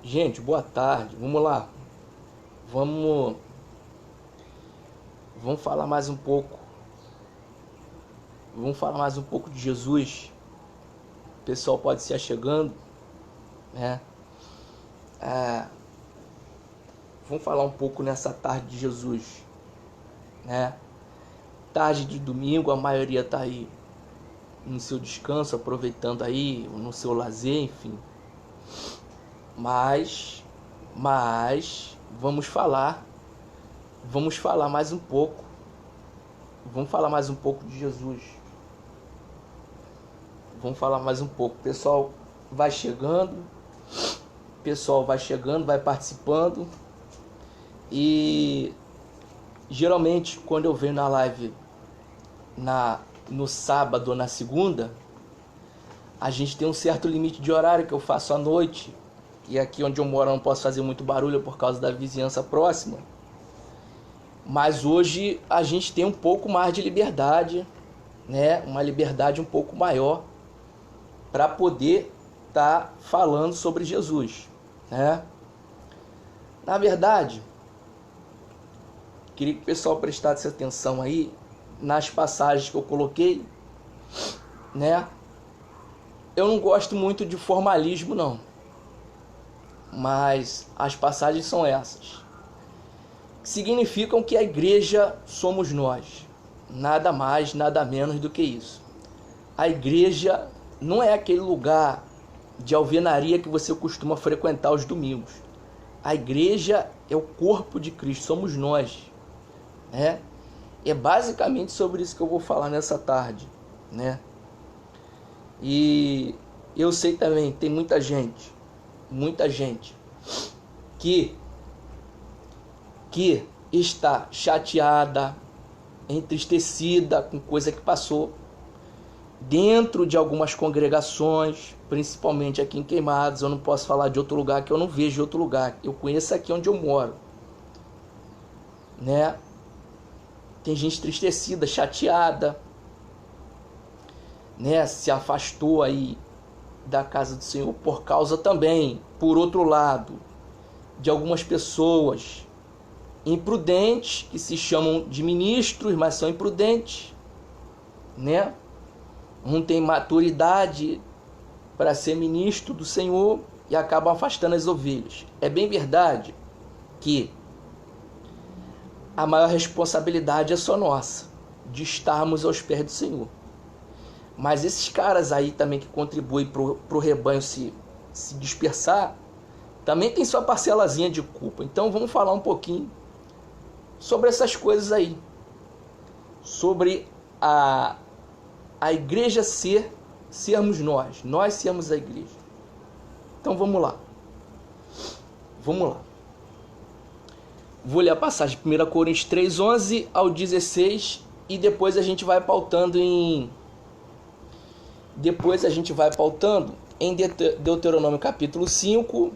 Gente, boa tarde. Vamos lá. Vamos, vamos falar mais um pouco. Vamos falar mais um pouco de Jesus. O pessoal pode se achegando, né? É, vamos falar um pouco nessa tarde de Jesus, né? Tarde de domingo, a maioria está aí no seu descanso, aproveitando aí, no seu lazer, enfim. Mas vamos falar mais um pouco. Vamos falar mais um pouco de Jesus. Vamos falar mais um pouco. O pessoal vai chegando, vai participando. E geralmente quando eu venho na live no sábado ou na segunda, a gente tem um certo limite de horário que eu faço à noite. E aqui onde eu moro eu não posso fazer muito barulho por causa da vizinhança próxima. Mas hoje a gente tem um pouco mais de liberdade, né? Uma liberdade um pouco maior para poder estar falando sobre Jesus, né? Na verdade, queria que o pessoal prestasse atenção aí nas passagens que eu coloquei, né? Eu não gosto muito de formalismo, não. Mas as passagens são essas. Que significam que a igreja somos nós. Nada mais, nada menos do que isso. A igreja não é aquele lugar de alvenaria que você costuma frequentar aos domingos. A igreja é o corpo de Cristo, somos nós, né? É basicamente sobre isso que eu vou falar nessa tarde, né? E eu sei também, tem muita gente que está chateada, entristecida com coisa que passou dentro de algumas congregações, principalmente aqui em Queimados. Eu não posso falar de outro lugar, que eu não vejo outro lugar. Eu conheço aqui onde eu moro, né? Tem gente entristecida, chateada, né? Se afastou aí da casa do Senhor por causa também, por outro lado, de algumas pessoas imprudentes que se chamam de ministros, mas são imprudentes, né? Não tem maturidade para ser ministro do Senhor e acabam afastando as ovelhas. É bem verdade que a maior responsabilidade é só nossa, de estarmos aos pés do Senhor. Mas esses caras aí também que contribuem para o rebanho se dispersar, também tem sua parcelazinha de culpa. Então vamos falar um pouquinho sobre essas coisas aí. Sobre a igreja sermos nós sermos a igreja. Então vamos lá. Vou ler a passagem de 1 Coríntios 3:11 ao 16 e depois a gente vai pautando em Deuteronômio capítulo 5,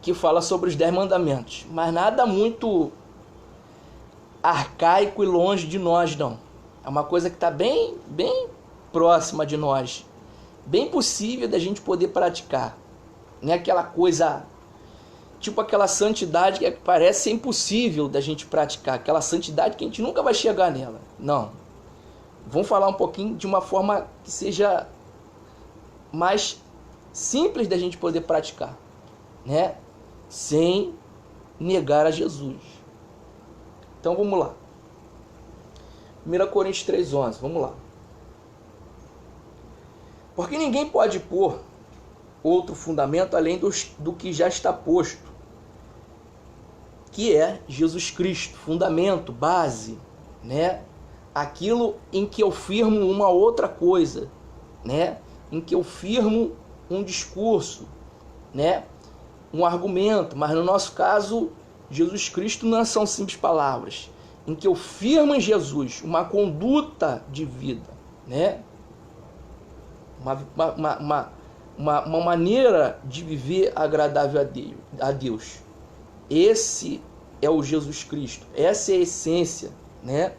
que fala sobre os 10 mandamentos. Mas nada muito arcaico e longe de nós, não. É uma coisa que está bem próxima de nós. Bem possível da gente poder praticar. Não é aquela coisa, tipo aquela santidade que parece ser impossível da gente praticar. Aquela santidade que a gente nunca vai chegar nela. Não. Vamos falar um pouquinho de uma forma que seja mais simples da gente poder praticar, né? Sem negar a Jesus. Então vamos lá. 1 Coríntios 3:11, vamos lá. Porque ninguém pode pôr outro fundamento além do que já está posto, que é Jesus Cristo, fundamento, base, né? Aquilo em que eu firmo uma outra coisa, né? Em que eu firmo um discurso, né? Um argumento, mas no nosso caso, Jesus Cristo não são simples palavras, em que eu firmo em Jesus uma conduta de vida, né? Uma maneira de viver agradável a Deus. Esse é o Jesus Cristo, essa é a essência, né?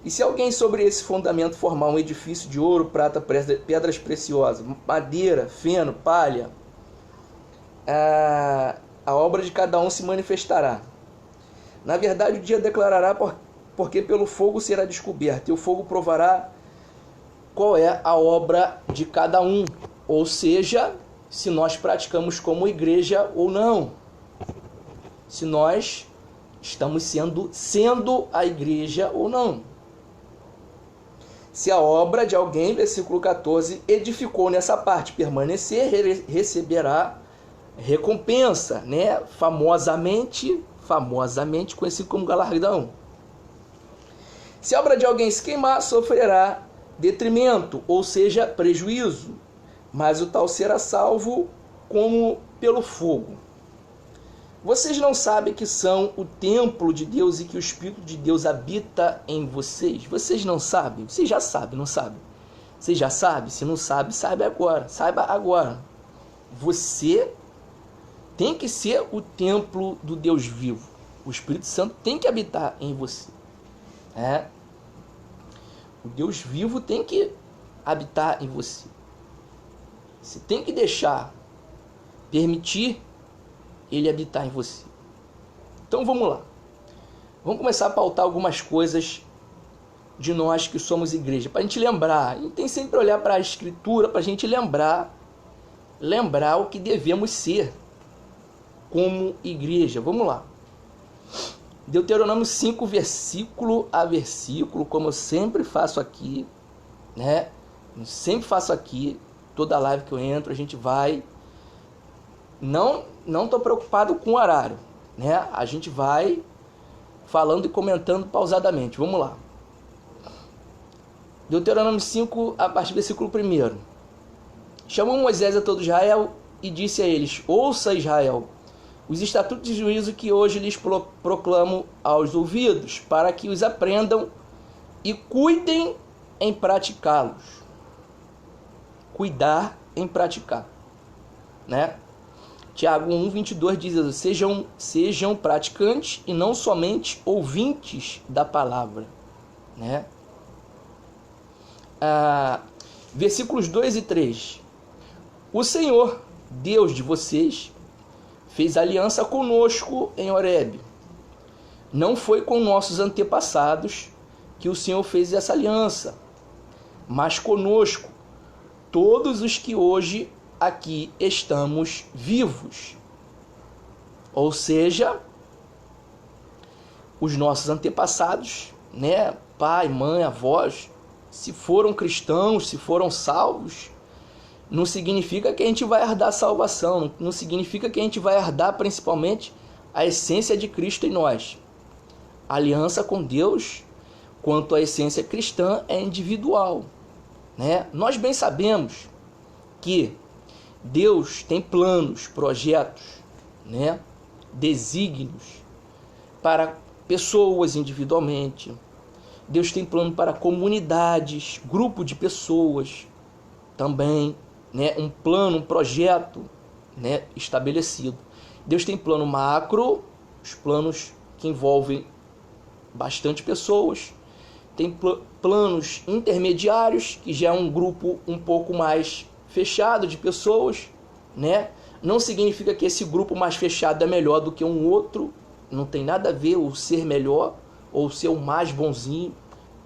E se alguém sobre esse fundamento formar um edifício de ouro, prata, pedras preciosas, madeira, feno, palha, a obra de cada um se manifestará. Na verdade, o dia declarará, porque pelo fogo será descoberto, e o fogo provará qual é a obra de cada um, ou seja, se nós praticamos como igreja ou não, se nós estamos sendo a igreja ou não. Se a obra de alguém, versículo 14, edificou nessa parte, permanecer, receberá recompensa, né? Famosamente conhecido como galardão. Se a obra de alguém se queimar, sofrerá detrimento, ou seja, prejuízo, mas o tal será salvo como pelo fogo. Vocês não sabem que são o templo de Deus e que o Espírito de Deus habita em vocês? Vocês não sabem? Vocês já sabem, não sabem? Vocês já sabem? Se não sabe, saiba agora. Você tem que ser o templo do Deus vivo. O Espírito Santo tem que habitar em você. O Deus vivo tem que habitar em você. Você tem que permitir ele habitar em você. Então vamos lá. Vamos começar a pautar algumas coisas de nós que somos igreja, para a gente lembrar. A gente tem sempre que olhar para a Escritura para a gente lembrar o que devemos ser como igreja. Vamos lá. Deuteronômio 5, versículo a versículo, como eu sempre faço aqui, né? Eu sempre faço aqui, toda live que eu entro, a gente vai. Não estou preocupado com o horário, né? A gente vai falando e comentando pausadamente. Vamos lá. Deuteronômio 5, a partir do versículo 1. Chamou Moisés a todo Israel e disse a eles: ouça, Israel, os estatutos de juízo que hoje lhes proclamo aos ouvidos, para que os aprendam e cuidem em praticá-los. Cuidar em praticar, né? Tiago 1:22 diz: sejam praticantes e não somente ouvintes da palavra, né? Versículos 2 e 3. O Senhor, Deus de vocês, fez aliança conosco em Horebe. Não foi com nossos antepassados que o Senhor fez essa aliança, mas conosco, todos os que hoje aqui estamos vivos. Ou seja, os nossos antepassados, né, pai, mãe, avós, se foram cristãos, se foram salvos, não significa que a gente vai herdar a salvação, não significa que a gente vai herdar principalmente a essência de Cristo em nós. A aliança com Deus, quanto à essência cristã, é individual, né? Nós bem sabemos que Deus tem planos, projetos, né, desígnios para pessoas individualmente. Deus tem plano para comunidades, grupo de pessoas também, né, um plano, um projeto, né, estabelecido. Deus tem plano macro, os planos que envolvem bastante pessoas. Tem planos intermediários, que já é um grupo um pouco mais fechado de pessoas, né? Não significa que esse grupo mais fechado é melhor do que um outro, não tem nada a ver o ser melhor ou ser o mais bonzinho,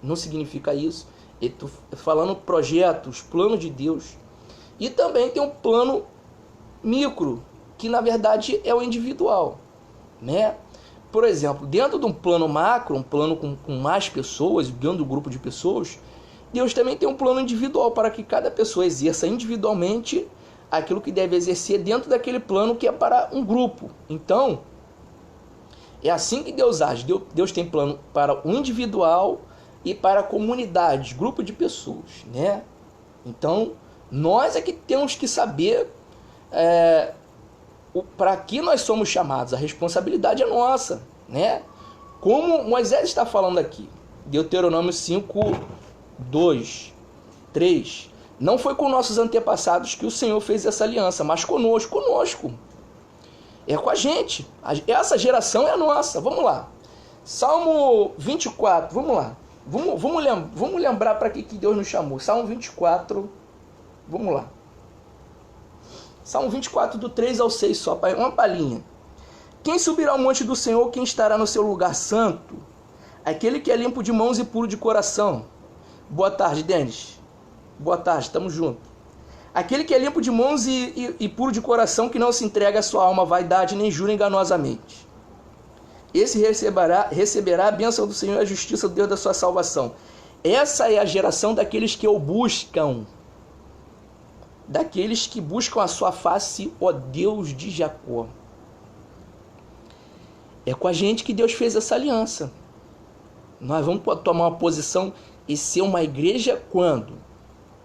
não significa isso. Eu estou falando projetos, plano de Deus. E também tem um plano micro, que na verdade é o individual, né? Por exemplo, dentro de um plano macro, um plano com mais pessoas, dentro do grupo de pessoas, Deus também tem um plano individual para que cada pessoa exerça individualmente aquilo que deve exercer dentro daquele plano que é para um grupo. Então, é assim que Deus age. Deus tem plano para o individual e para a comunidade, grupo de pessoas, né? Então, nós é que temos que saber para que nós somos chamados. A responsabilidade é nossa, né? Como Moisés está falando aqui, Deuteronômio 5, 2, 3. Não foi com nossos antepassados que o Senhor fez essa aliança, mas conosco. É com a gente. Essa geração é a nossa. Vamos lá. Salmo 24, vamos lá. Vamos lembrar para que Deus nos chamou. Salmo 24, vamos lá. Salmo 24, do 3 ao 6, só para uma palhinha. Quem subirá ao monte do Senhor, quem estará no seu lugar santo? Aquele que é limpo de mãos e puro de coração. Boa tarde, Denis. Boa tarde, estamos juntos. Aquele que é limpo de mãos e puro de coração, que não se entrega à sua alma vaidade, nem jura enganosamente. Esse receberá a bênção do Senhor e a justiça do Deus da sua salvação. Essa é a geração daqueles que o buscam. Daqueles que buscam a sua face, ó Deus de Jacó. É com a gente que Deus fez essa aliança. Nós vamos tomar uma posição e ser uma igreja quando?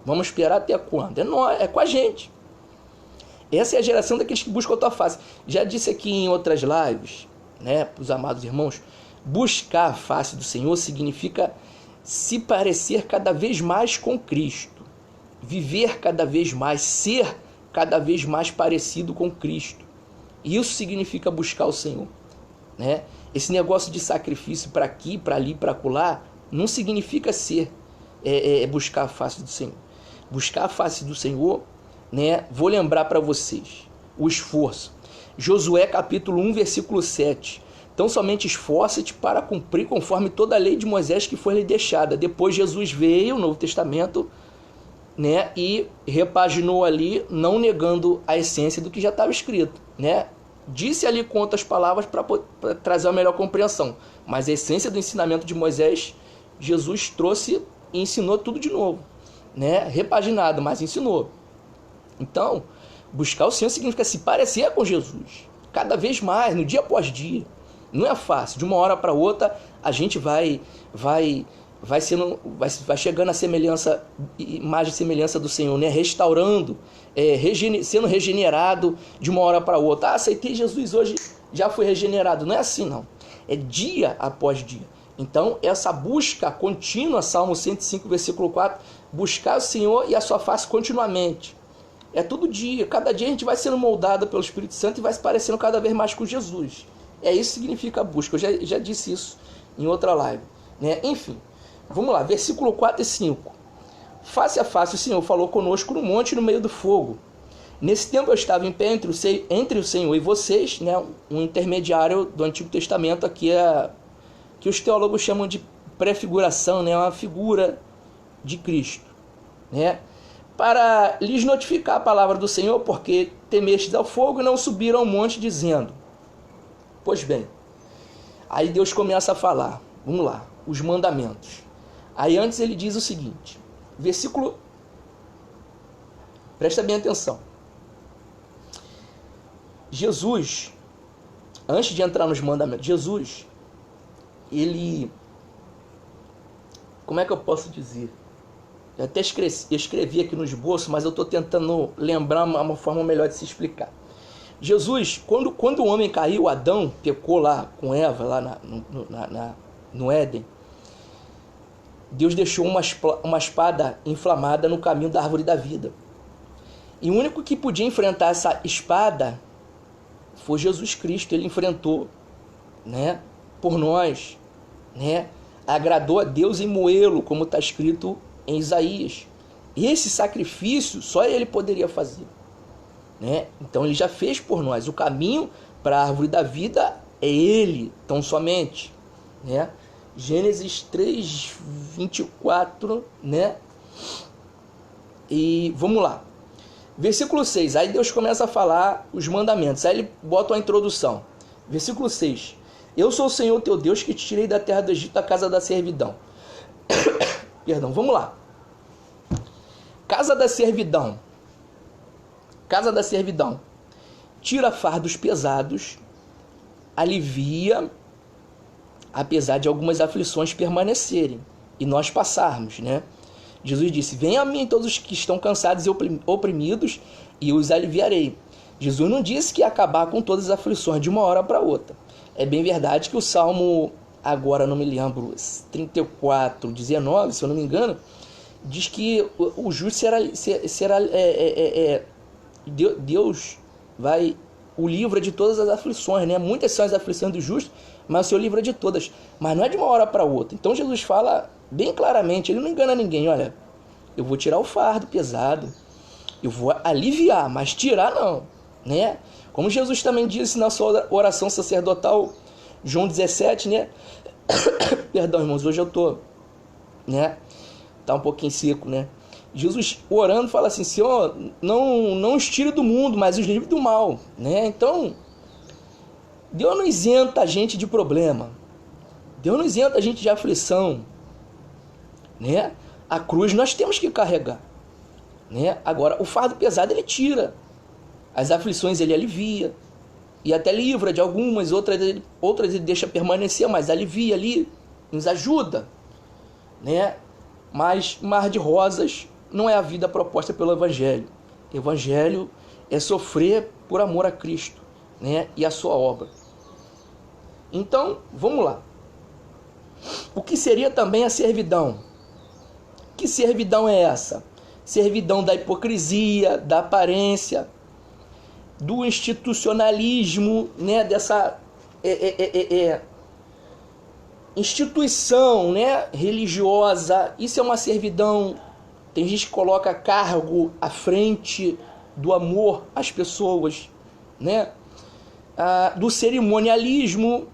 Vamos esperar até quando? É com a gente. Essa é a geração daqueles que buscam a tua face. Já disse aqui em outras lives, né, para os amados irmãos, buscar a face do Senhor significa se parecer cada vez mais com Cristo, viver cada vez mais, ser cada vez mais parecido com Cristo. Isso significa buscar o Senhor, né? Esse negócio de sacrifício para aqui, para ali, para acolá, não significa ser buscar a face do Senhor. Buscar a face do Senhor, né? Vou lembrar para vocês o esforço. Josué capítulo 1, versículo 7. Então somente esforça-te para cumprir conforme toda a lei de Moisés que foi lhe deixada. Depois Jesus veio, o Novo Testamento, né, e repaginou ali, não negando a essência do que já estava escrito, né? Disse ali com outras palavras para trazer uma melhor compreensão, mas a essência do ensinamento de Moisés, Jesus trouxe e ensinou tudo de novo, né? Repaginado, mas ensinou. Então, buscar o Senhor significa se parecer com Jesus, cada vez mais, no dia após dia. Não é fácil, de uma hora para outra a gente vai chegando à semelhança, imagem e semelhança do Senhor, né? Restaurando, sendo regenerado de uma hora para outra. Aceitei Jesus hoje, já fui regenerado. Não é assim, não. É dia após dia. Então, essa busca contínua, Salmo 105, versículo 4, buscar o Senhor e a sua face continuamente. É todo dia, cada dia a gente vai sendo moldado pelo Espírito Santo e vai se parecendo cada vez mais com Jesus. Isso que significa a busca. Eu já disse isso em outra live, né? Enfim, vamos lá, versículo 4 e 5. Face a face o Senhor falou conosco no monte no meio do fogo. Nesse tempo eu estava em pé entre o Senhor e vocês, né? Um intermediário do Antigo Testamento aqui que os teólogos chamam de prefiguração, né? Uma figura de Cristo, né? Para lhes notificar a palavra do Senhor, porque temestes ao fogo e não subiram ao monte, dizendo. Pois bem, aí Deus começa a falar, vamos lá, os mandamentos. Aí antes ele diz o seguinte, versículo, presta bem atenção. Jesus, antes de entrar nos mandamentos, Jesus, ele, como é que eu posso dizer? Eu até escrevi aqui no esboço, mas eu estou tentando lembrar uma forma melhor de se explicar. Jesus, quando o homem caiu, Adão pecou lá com Eva, lá no Éden, Deus deixou uma espada inflamada no caminho da árvore da vida. E o único que podia enfrentar essa espada foi Jesus Cristo. Ele enfrentou, né, por nós, né, agradou a Deus em moê-lo, como está escrito em Isaías. E esse sacrifício só ele poderia fazer, né? Então ele já fez por nós. O caminho para a árvore da vida é ele, tão somente, né? Gênesis 3, 24, né? E vamos lá. Versículo 6. Aí Deus começa a falar os mandamentos. Aí ele bota uma introdução. Versículo 6. Eu sou o Senhor teu Deus que te tirei da terra do Egito, da casa da servidão. Perdão, vamos lá. Casa da servidão. Casa da servidão. Tira fardos pesados, alivia, apesar de algumas aflições permanecerem e nós passarmos, né? Jesus disse, venham a mim todos os que estão cansados e oprimidos e os aliviarei. Jesus não disse que ia acabar com todas as aflições de uma hora para outra. É bem verdade que o Salmo, agora não me lembro, 34, 19, se eu não me engano, diz que o justo será Deus vai o livra de todas as aflições, né? Muitas são as aflições do justo, mas o Senhor livra de todas. Mas não é de uma hora para outra. Então Jesus fala bem claramente, ele não engana ninguém. Olha, eu vou tirar o fardo pesado, eu vou aliviar, mas tirar não, né? Como Jesus também disse na sua oração sacerdotal, João 17, né? Perdão, irmãos, hoje eu tô, né? Tá um pouquinho seco, né? Jesus orando fala assim, Senhor, não os tire do mundo, mas os livre do mal, né? Então, Deus não isenta a gente de problema, Deus não isenta a gente de aflição, né? A cruz nós temos que carregar, né? Agora, o fardo pesado ele tira, as aflições ele alivia, e até livra de algumas, outras ele deixa permanecer, mas alivia ali, nos ajuda, né? Mas mar de rosas não é a vida proposta pelo Evangelho. O Evangelho é sofrer por amor a Cristo, né? E a sua obra. Então, vamos lá. O que seria também a servidão? Que servidão é essa? Servidão da hipocrisia, da aparência, do institucionalismo, né? Dessa instituição, né? Religiosa. Isso é uma servidão. Tem gente que coloca cargo à frente do amor às pessoas, né? Do cerimonialismo.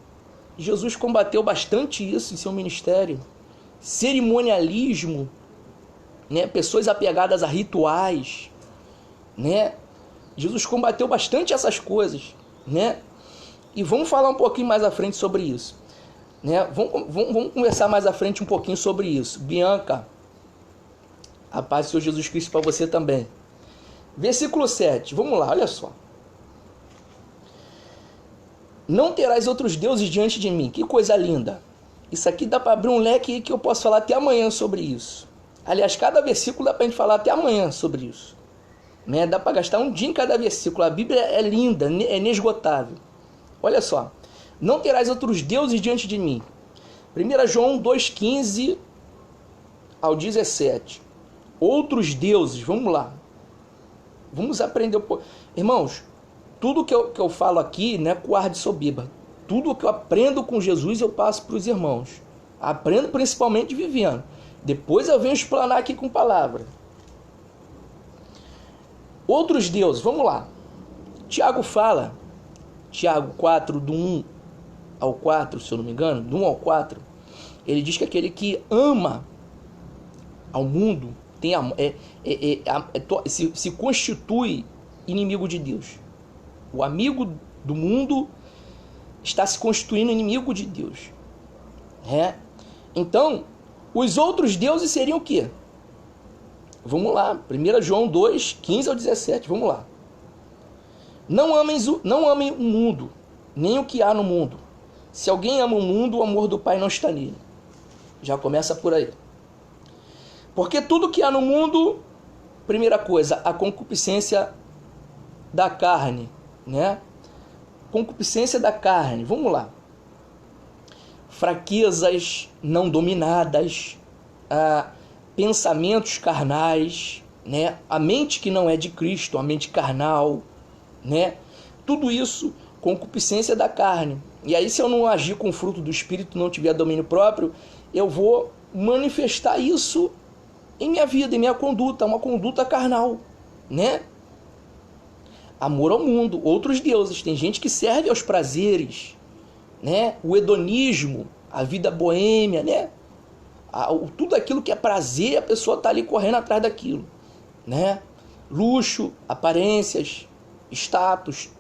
Jesus combateu bastante isso em seu ministério. Cerimonialismo, né? Pessoas apegadas a rituais, né? Jesus combateu bastante essas coisas, né? E vamos falar um pouquinho mais à frente sobre isso, né? Vamos conversar mais à frente um pouquinho sobre isso. Bianca, a paz do Senhor Jesus Cristo para você também. Versículo 7, vamos lá, olha só. Não terás outros deuses diante de mim. Que coisa linda. Isso aqui dá para abrir um leque que eu posso falar até amanhã sobre isso. Aliás, cada versículo dá para a gente falar até amanhã sobre isso, né? Dá para gastar um dia em cada versículo. A Bíblia é linda, é inesgotável. Olha só. Não terás outros deuses diante de mim. 1 João 2,15 ao 17. Outros deuses, vamos lá. Vamos aprender um pouco. Irmãos, tudo que eu falo aqui não é com ar de soberba. Tudo que eu aprendo com Jesus eu passo para os irmãos. Aprendo principalmente vivendo. Depois eu venho explanar aqui com palavra. Outros deuses, vamos lá. Tiago fala, Tiago 4, do 1 ao 4, se eu não me engano, do 1 ao 4, ele diz que aquele que ama ao mundo se constitui inimigo de Deus. O amigo do mundo está se constituindo inimigo de Deus. Então, os outros deuses seriam o quê? Vamos lá, 1 João 2, 15 ao 17, vamos lá. Não amem o mundo, nem o que há no mundo. Se alguém ama o mundo, o amor do Pai não está nele. Já começa por aí. Porque tudo que há no mundo, primeira coisa, a concupiscência da carne, né? Concupiscência da carne, vamos lá. Fraquezas não dominadas, pensamentos carnais, né? A mente que não é de Cristo, a mente carnal, né? Tudo isso, concupiscência da carne. E aí, se eu não agir com o fruto do Espírito, não tiver domínio próprio, eu vou manifestar isso em minha vida, em minha conduta, uma conduta carnal, né? Amor ao mundo, outros deuses. Tem gente que serve aos prazeres, né? O hedonismo, a vida boêmia, né? Tudo aquilo que é prazer, a pessoa está ali correndo atrás daquilo, né? Luxo, aparências, status,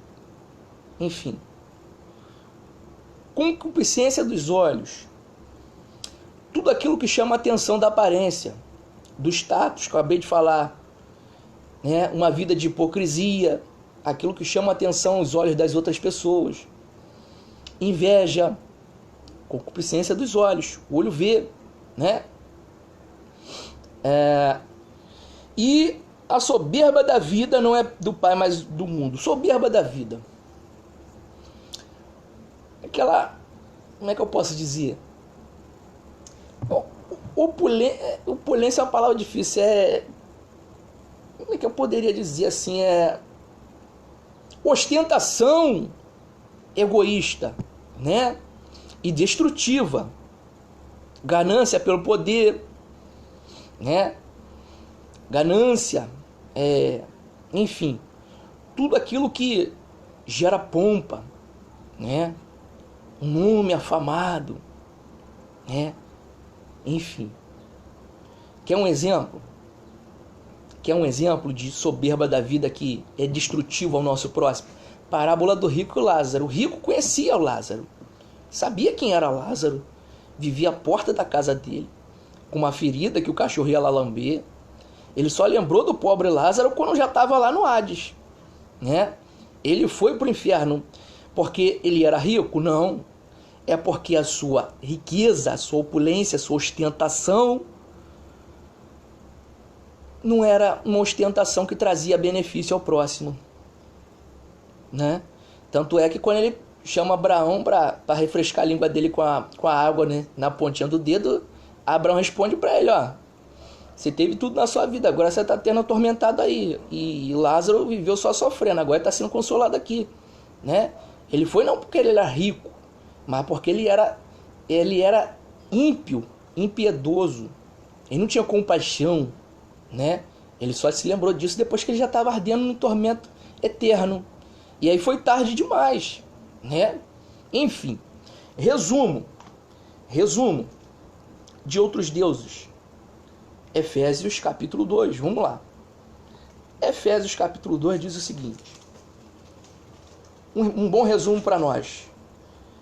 enfim. Concupiscência dos olhos. Tudo aquilo que chama a atenção da aparência, do status que eu acabei de falar, né? Uma vida de hipocrisia, aquilo que chama a atenção aos olhos das outras pessoas. Inveja, concupiscência dos olhos, o olho vê, né? E a soberba da vida não é do Pai, mas do mundo. Soberba da vida. Aquela, como é que eu posso dizer? Opulência é uma palavra difícil. Como é que eu poderia dizer assim? Ostentação egoísta, né? E destrutiva. ganância pelo poder, né? Ganância, enfim, tudo aquilo que gera pompa, né? Um nome afamado, né? Enfim. Quer um exemplo? Quer um exemplo de soberba da vida que é destrutivo ao nosso próximo? Parábola do rico e Lázaro. O rico conhecia o Lázaro, sabia quem era Lázaro, vivia à porta da casa dele, com uma ferida que o cachorro ia lá lamber. Ele só lembrou do pobre Lázaro quando já estava lá no Hades, né? Ele foi para o inferno porque ele era rico? Não. É porque a sua riqueza, a sua opulência, a sua ostentação não era uma ostentação que trazia benefício ao próximo, né? Tanto é que quando ele chama Abraão para refrescar a língua dele com a água, né, na pontinha do dedo, Abraão responde para ele, ó, você teve tudo na sua vida, agora você está tendo atormentado aí, e Lázaro viveu só sofrendo, agora está sendo consolado aqui, né? Ele foi não porque ele era rico, mas porque ele era ímpio, impiedoso, ele não tinha compaixão, né? Ele só se lembrou disso depois que ele já estava ardendo no tormento eterno. E aí foi tarde demais, né? Enfim, resumo de outros deuses. Efésios capítulo 2, vamos lá. Efésios capítulo 2 diz o seguinte, um bom resumo para nós.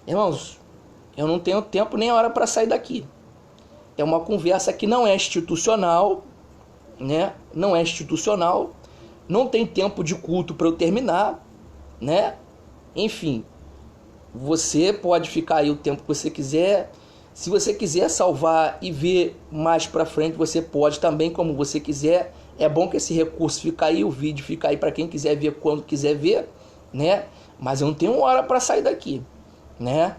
Irmãos, eu não tenho tempo nem hora para sair daqui. É uma conversa que não é institucional, né? Não é institucional, não tem tempo de culto para eu terminar, né? Enfim, você pode ficar aí o tempo que você quiser. Se você quiser salvar e ver mais para frente, você pode também, como você quiser. É bom que esse recurso fica aí, o vídeo fica aí para quem quiser ver quando quiser ver, né? Mas eu não tenho hora para sair daqui, né?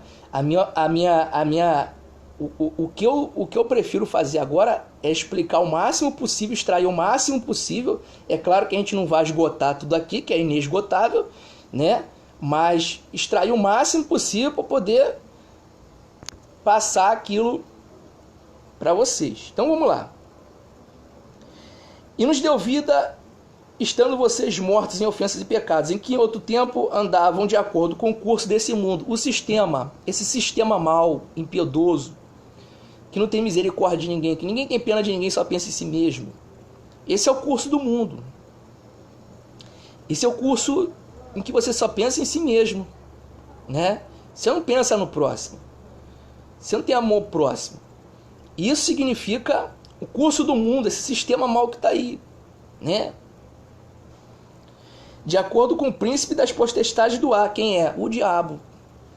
O que eu prefiro fazer agora é explicar o máximo possível, extrair o máximo possível. É claro que a gente não vai esgotar tudo aqui, que é inesgotável, né? Mas extrair o máximo possível para poder passar aquilo para vocês. Então vamos lá. E nos deu vida, estando vocês mortos em ofensas e pecados, em que em outro tempo andavam de acordo com o curso desse mundo. Esse sistema mau, impiedoso, que não tem misericórdia de ninguém, que ninguém tem pena de ninguém, só pensa em si mesmo. Esse é o curso do mundo. Esse é o curso em que você só pensa em si mesmo, né? Você não pensa no próximo. Você não tem amor próximo. Isso significa o curso do mundo, esse sistema mau que está aí, né? De acordo com o príncipe das potestades do ar. Quem é? O diabo,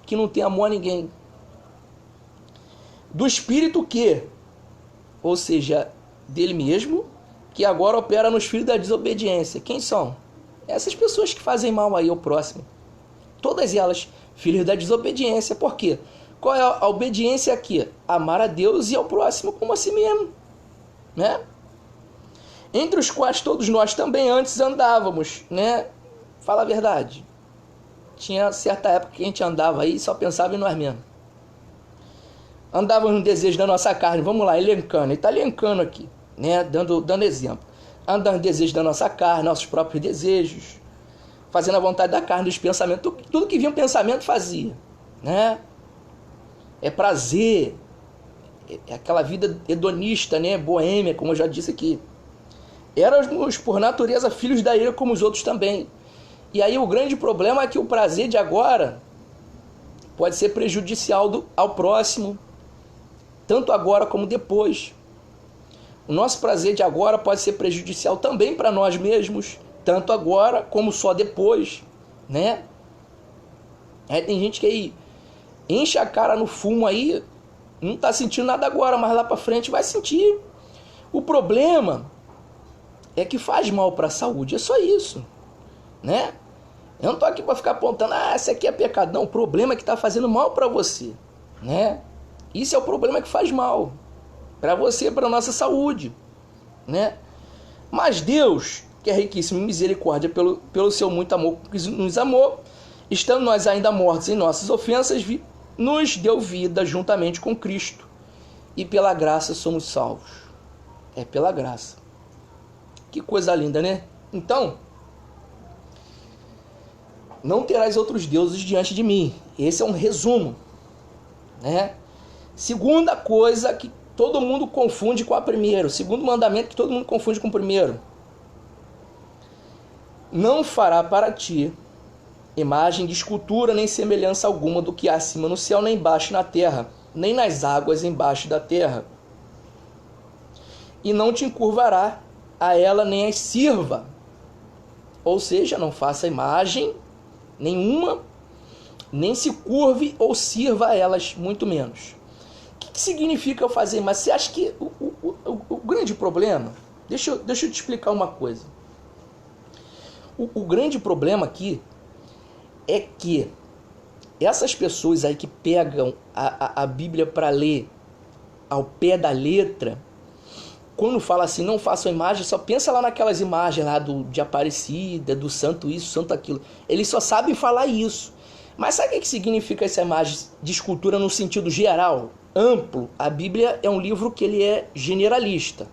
que não tem amor a ninguém. Do espírito que, ou seja, dele mesmo, que agora opera nos filhos da desobediência. Quem são? Essas pessoas que fazem mal aí ao próximo. Todas elas, filhos da desobediência. Por quê? Qual é a obediência aqui? Amar a Deus e ao próximo como a si mesmo, né? Entre os quais todos nós também antes andávamos, né? Fala a verdade. Tinha certa época que a gente andava aí e só pensava em nós mesmos. Andávamos no desejo da nossa carne. Vamos lá, elencando. Ele está elencando aqui, né? Dando exemplo. Andando no desejo da nossa carne, nossos próprios desejos, fazendo a vontade da carne, dos pensamentos. Tudo que vinha um pensamento fazia, né? É prazer, é aquela vida hedonista, né? Boêmia, como eu já disse aqui. Éramos, por natureza, filhos da ira como os outros também. E aí o grande problema é que o prazer de agora pode ser prejudicial ao próximo, tanto agora como depois. O nosso prazer de agora pode ser prejudicial também para nós mesmos, tanto agora como só depois, né? Tem gente que aí enche a cara no fumo aí, não está sentindo nada agora, mas lá para frente vai sentir. O problema é que faz mal para a saúde, é só isso, né? Eu não estou aqui para ficar apontando, esse aqui é pecado. Não, o problema é que está fazendo mal para você, né? Isso é o problema que faz mal para você, para a nossa saúde, né? Mas Deus, que é riquíssimo em misericórdia pelo seu muito amor que nos amou, estando nós ainda mortos em nossas ofensas, nos deu vida juntamente com Cristo. e pela graça somos salvos. É pela graça. Que coisa linda, né? Então, não terás outros deuses diante de mim. Esse é um resumo, né? Segunda coisa que todo mundo confunde com a primeira. O segundo mandamento que todo mundo confunde com o primeiro. Não fará para ti imagem de escultura, nem semelhança alguma do que há acima no céu, nem embaixo na terra, nem nas águas embaixo da terra. E não te encurvará a ela, nem as sirva. Ou seja, não faça imagem nenhuma, nem se curve ou sirva a elas, muito menos. O que significa eu fazer imagem? Você acha que o grande problema... Deixa eu te explicar uma coisa. O grande problema aqui é que essas pessoas aí que pegam a Bíblia para ler ao pé da letra, quando fala assim, não façam imagem, só pensa lá naquelas imagens lá de Aparecida, do santo isso, santo aquilo. Eles só sabem falar isso. Mas sabe o que significa essa imagem de escultura no sentido geral, amplo? A Bíblia é um livro que ele é generalista.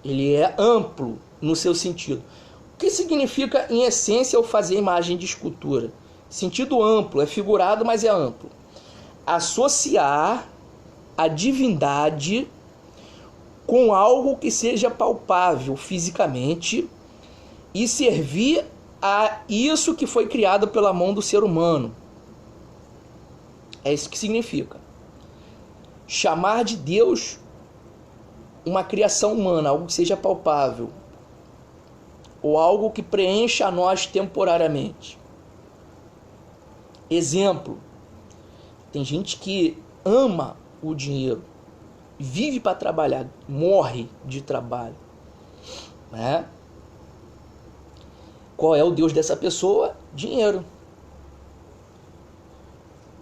Ele é amplo no seu sentido. O que significa, em essência, eu fazer imagem de escultura? Sentido amplo, é figurado, mas é amplo. Associar a divindade com algo que seja palpável fisicamente e servir a isso que foi criado pela mão do ser humano. É isso que significa. Chamar de Deus uma criação humana, algo que seja palpável, ou algo que preencha a nós temporariamente. Exemplo, tem gente que ama o dinheiro, vive para trabalhar, morre de trabalho, né? Qual é o Deus dessa pessoa? Dinheiro.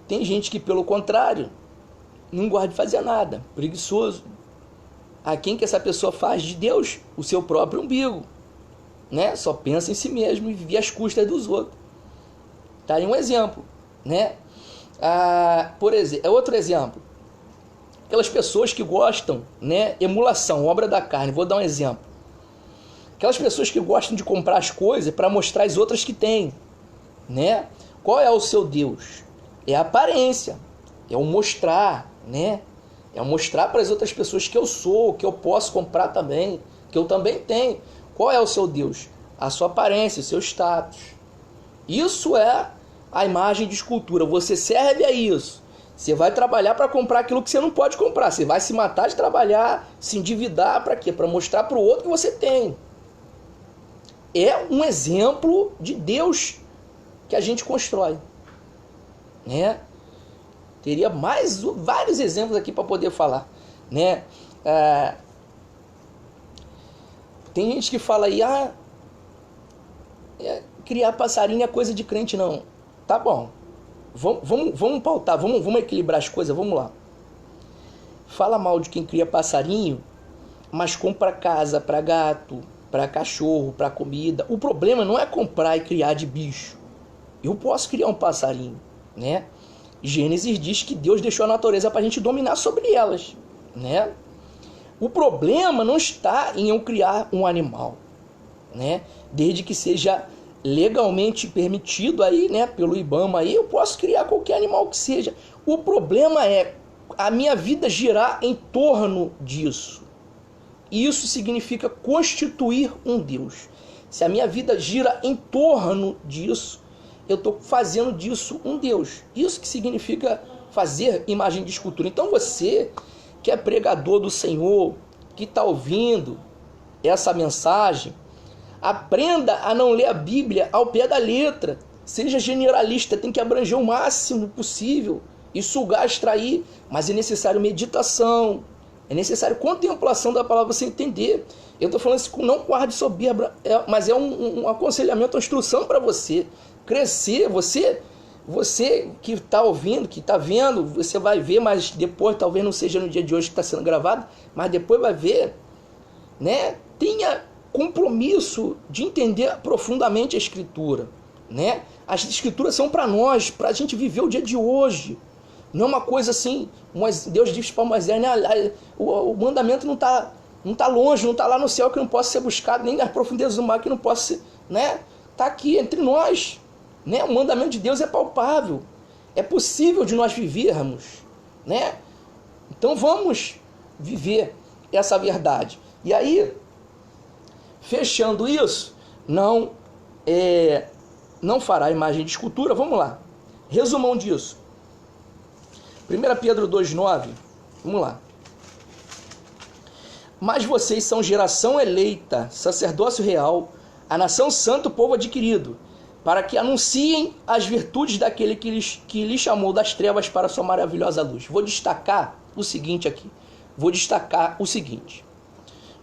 Tem gente que, pelo contrário, não gosta de fazer nada, preguiçoso. A quem que essa pessoa faz de Deus? O seu próprio umbigo, né? Só pensa em si mesmo e vive às custas dos outros. Tá aí um exemplo, né? Por exemplo, outro exemplo. Aquelas pessoas que gostam, né? Emulação, obra da carne. Vou dar um exemplo. Aquelas pessoas que gostam de comprar as coisas para mostrar as outras que têm, né? Qual é o seu Deus? É a aparência, é o mostrar, né? É o mostrar para as outras pessoas que eu sou, que eu posso comprar também, que eu também tenho. Qual é o seu Deus? A sua aparência, o seu status. Isso é a imagem de escultura. Você serve a isso. Você vai trabalhar para comprar aquilo que você não pode comprar. Você vai se matar de trabalhar, se endividar para quê? Para mostrar para o outro que você tem. É um exemplo de Deus que a gente constrói, né? Teria vários exemplos aqui para poder falar, né? Tem gente que fala aí, criar passarinho é coisa de crente, não. Tá bom, vamos pautar, vamos equilibrar as coisas, vamos lá. Fala mal de quem cria passarinho, mas compra casa para gato, para cachorro, para comida. O problema não é comprar e criar de bicho. Eu posso criar um passarinho, né? Gênesis diz que Deus deixou a natureza para a gente dominar sobre elas, né? O problema não está em eu criar um animal, né? Desde que seja legalmente permitido aí, né, pelo IBAMA aí, eu posso criar qualquer animal que seja. O problema é a minha vida girar em torno disso. Isso significa constituir um Deus. Se a minha vida gira em torno disso, eu estou fazendo disso um Deus. Isso que significa fazer imagem de escultura. Então você que é pregador do Senhor, que está ouvindo essa mensagem, aprenda a não ler a Bíblia ao pé da letra. Seja generalista, tem que abranger o máximo possível e sugar, extrair. Mas é necessário meditação, é necessário contemplação da palavra para você entender. Eu estou falando isso não com ar de soberba, mas é um aconselhamento, uma instrução para você crescer. Você que está ouvindo, que está vendo, você vai ver, mas depois, talvez não seja no dia de hoje que está sendo gravado, mas depois vai ver, né? Tenha compromisso de entender profundamente a Escritura, né? As Escrituras são para nós, para a gente viver o dia de hoje. Não é uma coisa assim, Deus disse para Moisés, né? O mandamento não está longe, não está lá no céu que não possa ser buscado, nem nas profundezas do mar que não possa ser, né? Está aqui entre nós, né? O mandamento de Deus é palpável, é possível de nós vivermos, né? Então vamos viver essa verdade. E aí, fechando isso, não fará imagem de escultura. Vamos lá, resumão disso. 1 Pedro 2,9, vamos lá. Mas vocês são geração eleita, sacerdócio real, a nação santa, o povo adquirido, para que anunciem as virtudes daquele que lhe chamou das trevas para a sua maravilhosa luz. Vou destacar o seguinte aqui.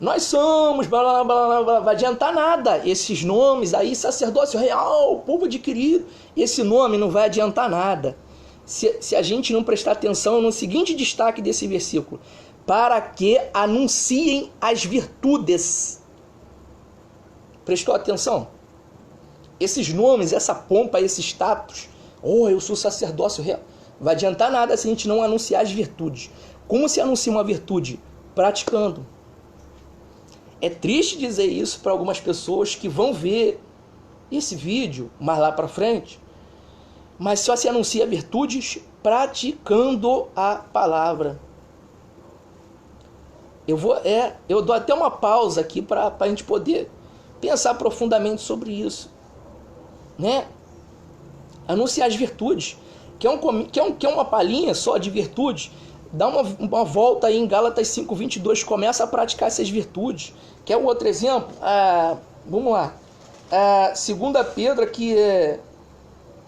Nós somos, blá, blá, blá, blá, blá, não vai adiantar nada. Esses nomes aí, sacerdócio real, povo adquirido, esse nome não vai adiantar nada. Se a gente não prestar atenção no seguinte destaque desse versículo: para que anunciem as virtudes. Prestou atenção? Esses nomes, essa pompa, esse status, eu sou sacerdócio real, não vai adiantar nada se a gente não anunciar as virtudes. Como se anuncia uma virtude? Praticando. É triste dizer isso para algumas pessoas que vão ver esse vídeo mais lá para frente, mas só se anuncia virtudes praticando a palavra. Eu dou até uma pausa aqui para a gente poder pensar profundamente sobre isso, né? Anunciar as virtudes, que é uma palhinha só de virtudes. Dá uma volta aí em Gálatas 5:22, começa a praticar essas virtudes. Quer um outro exemplo? Vamos lá. 2 Pedro, aqui é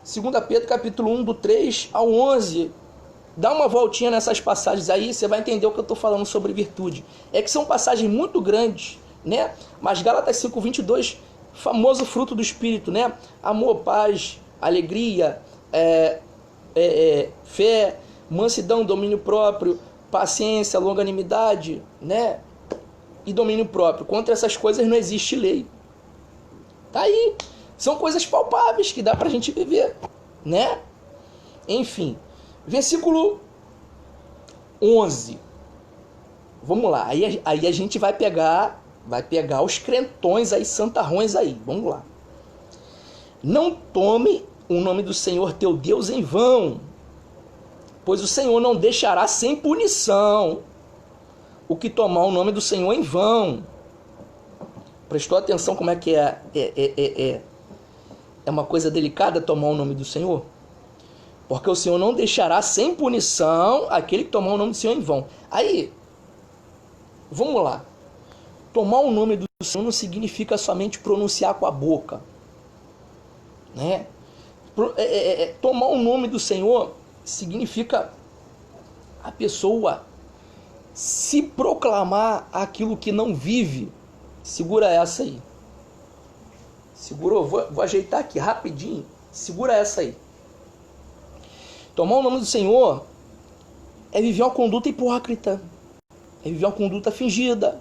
2 Pedro capítulo 1, do 3 ao 11. Dá uma voltinha nessas passagens aí, você vai entender o que eu estou falando sobre virtude. É que são passagens muito grandes, né? Mas Gálatas 5:22, famoso fruto do Espírito, né? Amor, paz, alegria, fé, mansidão, domínio próprio, paciência, longanimidade, né? E domínio próprio. Contra essas coisas não existe lei. Tá aí. São coisas palpáveis que dá pra gente viver, né? Enfim. Versículo 11. Vamos lá. Aí a gente vai pegar os crentões aí, santarrões aí. Vamos lá. Não tome o nome do Senhor teu Deus em vão, pois o Senhor não deixará sem punição o que tomar o nome do Senhor em vão. Prestou atenção como é que é uma coisa delicada tomar o nome do Senhor? Porque o Senhor não deixará sem punição aquele que tomar o nome do Senhor em vão. Aí, vamos lá. Tomar o nome do Senhor não significa somente pronunciar com a boca, né? Tomar o nome do Senhor significa a pessoa se proclamar aquilo que não vive. Segura essa aí. Segurou? Vou ajeitar aqui rapidinho. Segura essa aí. Tomar o nome do Senhor é viver uma conduta hipócrita. É viver uma conduta fingida.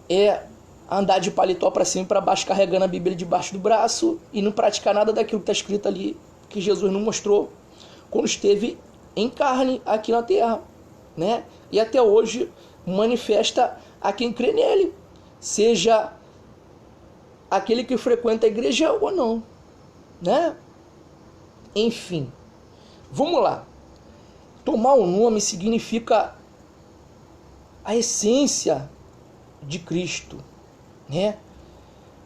É andar de paletó para cima e para baixo, carregando a Bíblia debaixo do braço e não praticar nada daquilo que está escrito ali, que Jesus não mostrou quando esteve em carne aqui na terra, né? E até hoje manifesta a quem crê nele, seja aquele que frequenta a igreja ou não, né? Enfim, vamos lá. Tomar o nome significa a essência de Cristo, né?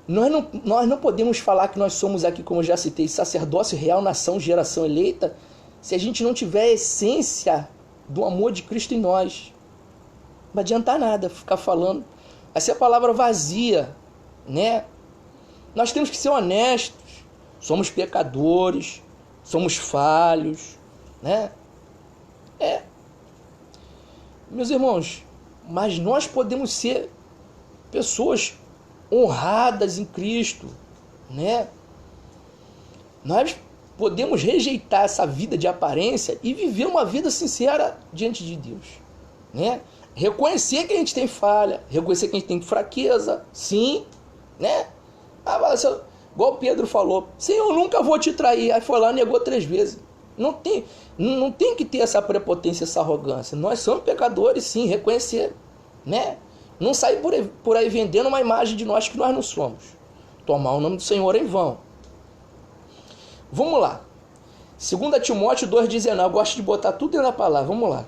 Nós não podemos falar que nós somos aqui, como eu já citei, sacerdócio real, nação, geração eleita, se a gente não tiver a essência do amor de Cristo em nós. Não vai adiantar nada ficar falando. Vai ser a palavra vazia, né? Nós temos que ser honestos. Somos pecadores, somos falhos, né? Meus irmãos, mas nós podemos ser pessoas honradas em Cristo, né? Nós podemos rejeitar essa vida de aparência e viver uma vida sincera diante de Deus, né? Reconhecer que a gente tem falha, reconhecer que a gente tem fraqueza, sim, né? Igual Pedro falou, Senhor, eu nunca vou te trair. Aí foi lá e negou 3 vezes. Não tem que ter essa prepotência, essa arrogância. Nós somos pecadores, sim, reconhecer, né? Não sair por aí vendendo uma imagem de nós que nós não somos. Tomar o nome do Senhor em vão. Vamos lá. 2 Timóteo 2,19. Eu gosto de botar tudo dentro da palavra. Vamos lá.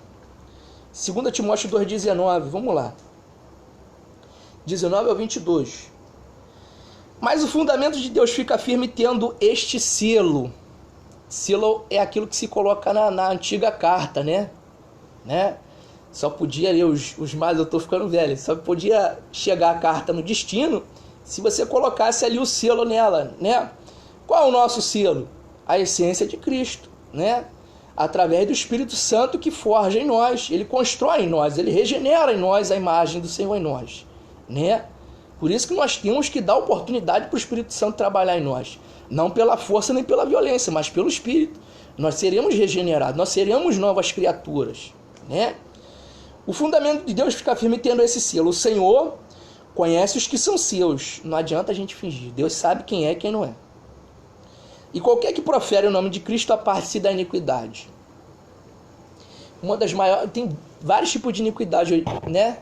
2 Timóteo 2,19. Vamos lá. 19 ao 22. Mas o fundamento de Deus fica firme tendo este selo. Selo é aquilo que se coloca na antiga carta, né? Só podia ler os mais, eu estou ficando velho, só podia chegar a carta no destino se você colocasse ali o selo nela, né? Qual é o nosso selo? A essência de Cristo, né? Através do Espírito Santo que forja em nós, ele constrói em nós, ele regenera em nós a imagem do Senhor em nós, né? Por isso que nós temos que dar oportunidade para o Espírito Santo trabalhar em nós. Não pela força nem pela violência, mas pelo Espírito. Nós seremos regenerados, nós seremos novas criaturas, né? O fundamento de Deus fica firme tendo esse selo. O Senhor conhece os que são seus. Não adianta a gente fingir. Deus sabe quem é e quem não é. E qualquer que profere o nome de Cristo aparte-se da iniquidade. Uma das maiores... Tem vários tipos de iniquidade, né?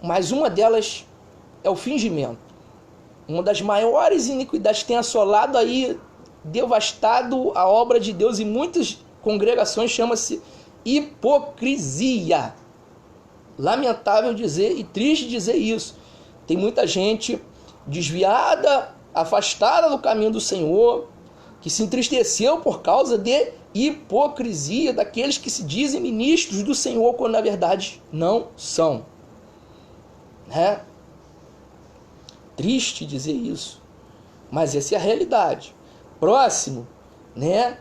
Mas uma delas é o fingimento. Uma das maiores iniquidades que tem assolado aí, devastado a obra de Deus em muitas congregações, chama-se hipocrisia. Lamentável dizer e triste dizer isso. Tem muita gente desviada, afastada do caminho do Senhor, que se entristeceu por causa de hipocrisia daqueles que se dizem ministros do Senhor, quando na verdade não são, né? Triste dizer isso, mas essa é a realidade. Próximo, né?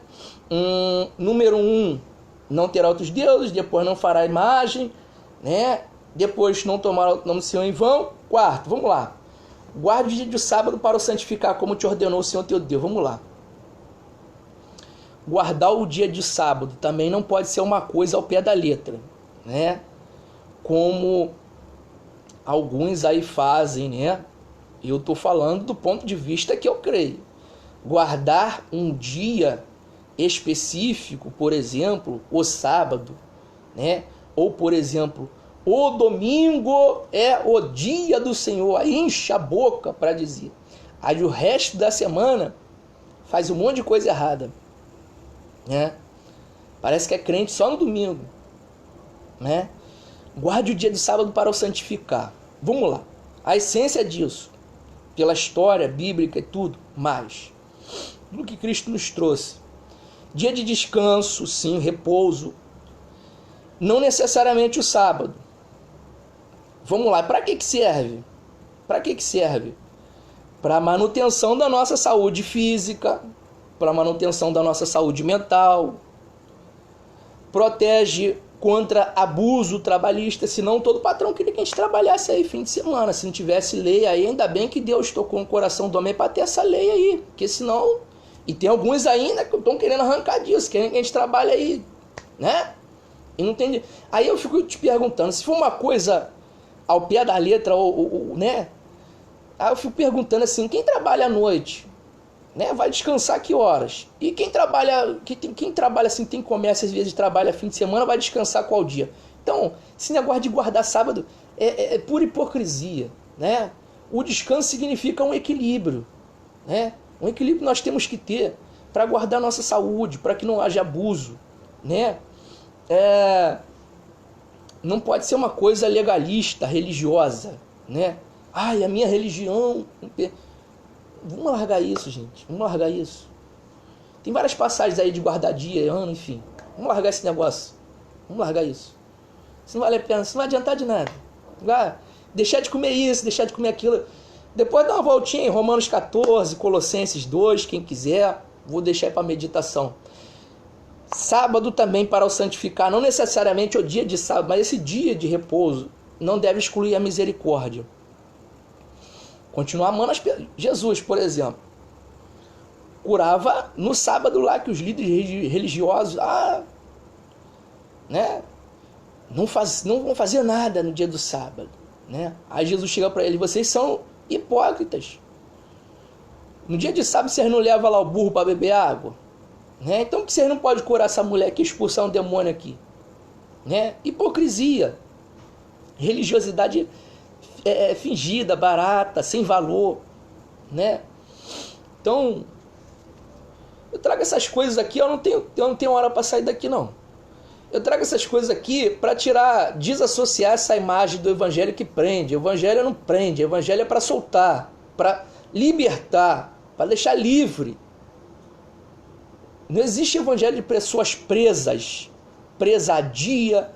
Número 1, não terá outros deuses. Depois, não fará imagem, né? Depois, não tomará o nome do Senhor em vão. Quarto, vamos lá. Guarde o dia de sábado para o santificar, como te ordenou o Senhor teu Deus. Vamos lá. Guardar o dia de sábado também não pode ser uma coisa ao pé da letra, né? Como alguns aí fazem, né? Eu estou falando do ponto de vista que eu creio. Guardar um dia específico, por exemplo, o sábado, né? Ou, por exemplo, o domingo é o dia do Senhor. Aí enche a boca para dizer. Aí o resto da semana faz um monte de coisa errada, né? Parece que é crente só no domingo, né? Guarde o dia do sábado para o santificar. Vamos lá. A essência disso, pela história bíblica e tudo mais, tudo que Cristo nos trouxe. Dia de descanso, sim, repouso. Não necessariamente o sábado. Vamos lá, para que serve? Para que serve? Para a manutenção da nossa saúde física, para a manutenção da nossa saúde mental. Protege contra abuso trabalhista, senão todo patrão queria que a gente trabalhasse aí fim de semana. Se não tivesse lei aí, ainda bem que Deus tocou no coração do homem para ter essa lei aí, porque senão... E tem alguns ainda que estão querendo arrancar disso, querem que a gente trabalhe aí, né? E não entende. Aí eu fico te perguntando, se for uma coisa ao pé da letra, né? Aí eu fico perguntando assim, quem trabalha à noite, né? Vai descansar que horas? E quem trabalha assim, tem comércio, às vezes trabalha fim de semana, vai descansar qual dia? Então, esse negócio de guardar sábado é pura hipocrisia, né? O descanso significa um equilíbrio, né? Um equilíbrio que nós temos que ter para guardar nossa saúde, para que não haja abuso, né? Não pode ser uma coisa legalista, religiosa, né? Ai, a minha religião... Vamos largar isso, gente. Vamos largar isso. Tem várias passagens aí de guardar dia, ano, enfim. Vamos largar esse negócio. Vamos largar isso. Isso não vale a pena, isso não vai adiantar de nada. Deixar de comer isso, deixar de comer aquilo. Depois dá uma voltinha em Romanos 14, Colossenses 2, quem quiser. Vou deixar aí para meditação. Sábado também para o santificar, não necessariamente o dia de sábado, mas esse dia de repouso não deve excluir a misericórdia. Continuar amando Jesus, por exemplo. Curava no sábado lá, que os líderes religiosos, né? Não vão fazer nada no dia do sábado, né? Aí Jesus chega para eles, vocês são hipócritas. No dia de sábado vocês não levam lá o burro para beber água, Né? Então, por que vocês não podem curar essa mulher aqui, expulsar um demônio aqui? Né? Hipocrisia. Religiosidade fingida, barata, sem valor. Né? Então, eu trago essas coisas aqui, eu não tenho hora para sair daqui, não. Eu trago essas coisas aqui para desassociar essa imagem do evangelho que prende. O evangelho não prende, o evangelho é para soltar, para libertar, para deixar livre. Não existe evangelho de pessoas presas, presa a dia,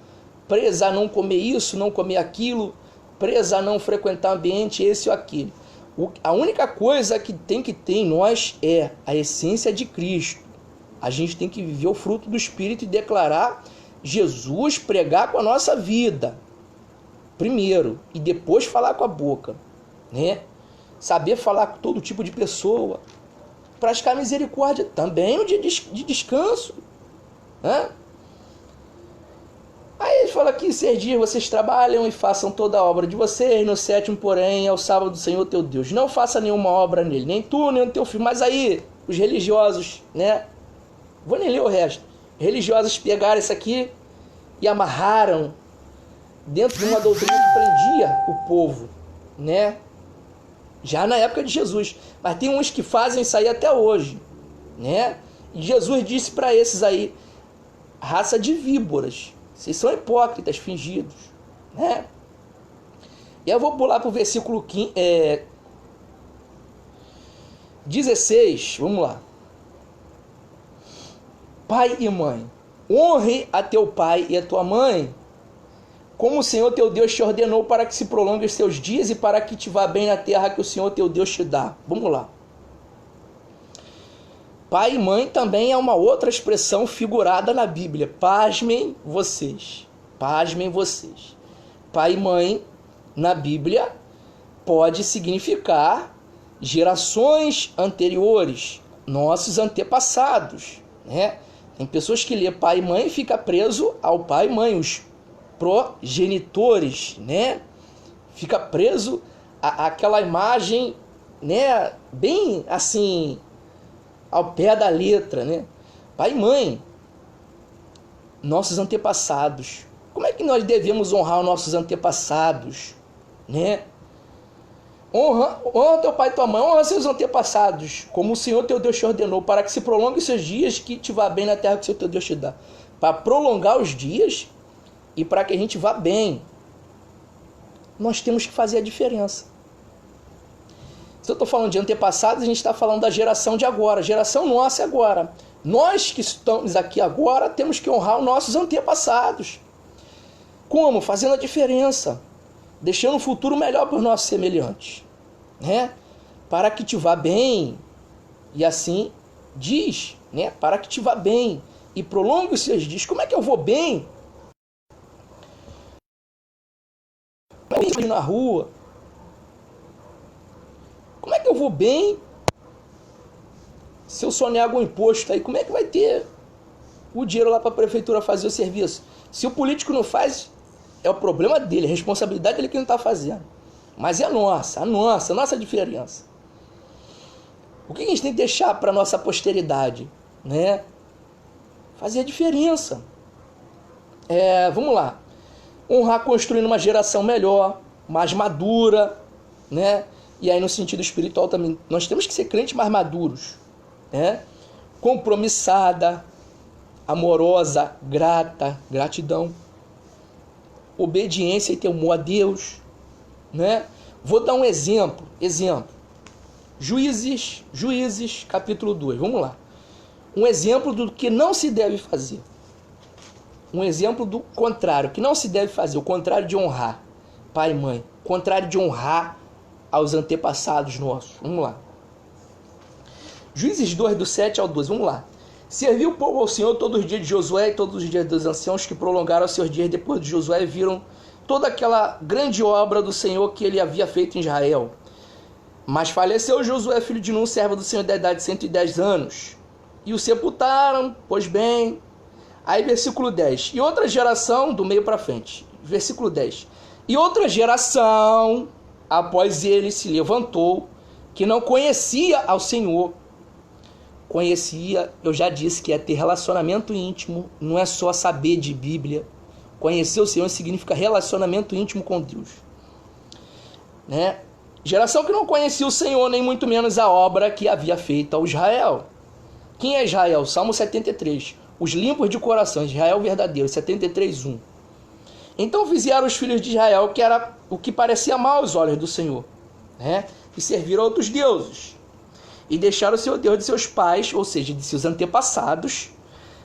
presa a não comer isso, não comer aquilo, presa a não frequentar ambiente esse ou aquele. A única coisa que tem em nós é a essência de Cristo. A gente tem que viver o fruto do Espírito e declarar Jesus, pregar com a nossa vida primeiro e depois falar com a boca, né? Saber falar com todo tipo de pessoa, praticar misericórdia também no dia de descanso, né? Aí ele fala que 6 dias vocês trabalham e façam toda a obra de vocês, no 7º, porém, é o sábado do Senhor teu Deus. Não faça nenhuma obra nele, nem tu, nem o teu filho. Mas aí, os religiosos, né? Vou nem ler o resto. Religiosos pegaram isso aqui e amarraram dentro de uma doutrina que prendia o povo, né? Já na época de Jesus. Mas tem uns que fazem isso aí até hoje, né? E Jesus disse para esses aí, raça de víboras, vocês são hipócritas, fingidos, né? E eu vou pular para o versículo 16, vamos lá. Pai e mãe, honre a teu pai e a tua mãe, como o Senhor teu Deus te ordenou, para que se prolongue os teus dias e para que te vá bem na terra que o Senhor teu Deus te dá. Vamos lá. Pai e mãe também é uma outra expressão figurada na Bíblia. Pasmem vocês. Pasmem vocês. Pai e mãe, na Bíblia, pode significar gerações anteriores, nossos antepassados, né? Tem pessoas que lê pai e mãe e fica preso ao pai e mãe, os progenitores, né? Fica preso àquela imagem, né? Bem assim, ao pé da letra, né? Pai e mãe, nossos antepassados. Como é que nós devemos honrar os nossos antepassados, né? Honra teu pai e tua mãe, honra seus antepassados, como o Senhor teu Deus te ordenou, para que se prolongue os seus dias, que te vá bem na terra que o Senhor teu Deus te dá. Para prolongar os dias e para que a gente vá bem, nós temos que fazer a diferença. Se eu estou falando de antepassados, a gente está falando da geração de agora, geração nossa agora. Nós que estamos aqui agora temos que honrar os nossos antepassados. Como? Fazendo a diferença, deixando um futuro melhor para os nossos semelhantes, né? Para que te vá bem, e assim diz, né? Para que te vá bem e prolongue os seus dias. Como é que eu vou bem? Na rua. Como é que eu vou bem se eu só nego um imposto aí? Como é que vai ter o dinheiro lá para a prefeitura fazer o serviço? Se o político não faz, é o problema dele, a responsabilidade dele que não está fazendo. Mas é a nossa diferença. O que a gente tem que deixar para a nossa posteridade, né? Fazer a diferença. Vamos lá. Honrar construindo uma geração melhor, mais madura, né? E aí no sentido espiritual também, nós temos que ser crentes mais maduros, né? Compromissada, amorosa, grata, gratidão, obediência e temor a Deus, né? Vou dar um exemplo. Juízes, capítulo 2, vamos lá. Um exemplo do que não se deve fazer. Um exemplo do contrário, que não se deve fazer, o contrário de honrar pai e mãe, o contrário de honrar aos antepassados nossos. Vamos lá. Juízes 2, do 7 ao 12, vamos lá. Serviu o povo ao Senhor todos os dias de Josué e todos os dias dos anciãos que prolongaram seus dias depois de Josué e viram toda aquela grande obra do Senhor que ele havia feito em Israel. Mas faleceu Josué, filho de Nun, servo do Senhor da idade de 110 anos. E o sepultaram, pois bem. Aí versículo 10. E outra geração, do meio para frente. Versículo 10. E outra geração, após ele, se levantou, que não conhecia ao Senhor, conhecia, eu já disse que é ter relacionamento íntimo, não é só saber de Bíblia. Conhecer o Senhor significa relacionamento íntimo com Deus, né? Geração que não conhecia o Senhor, nem muito menos a obra que havia feito ao Israel. Quem é Israel? Salmo 73. Os limpos de coração, Israel verdadeiro, 73:1. Então fizeram os filhos de Israel, que era o que parecia mal aos olhos do Senhor, né? E serviram a outros deuses. E deixaram o Senhor Deus de seus pais, ou seja, de seus antepassados,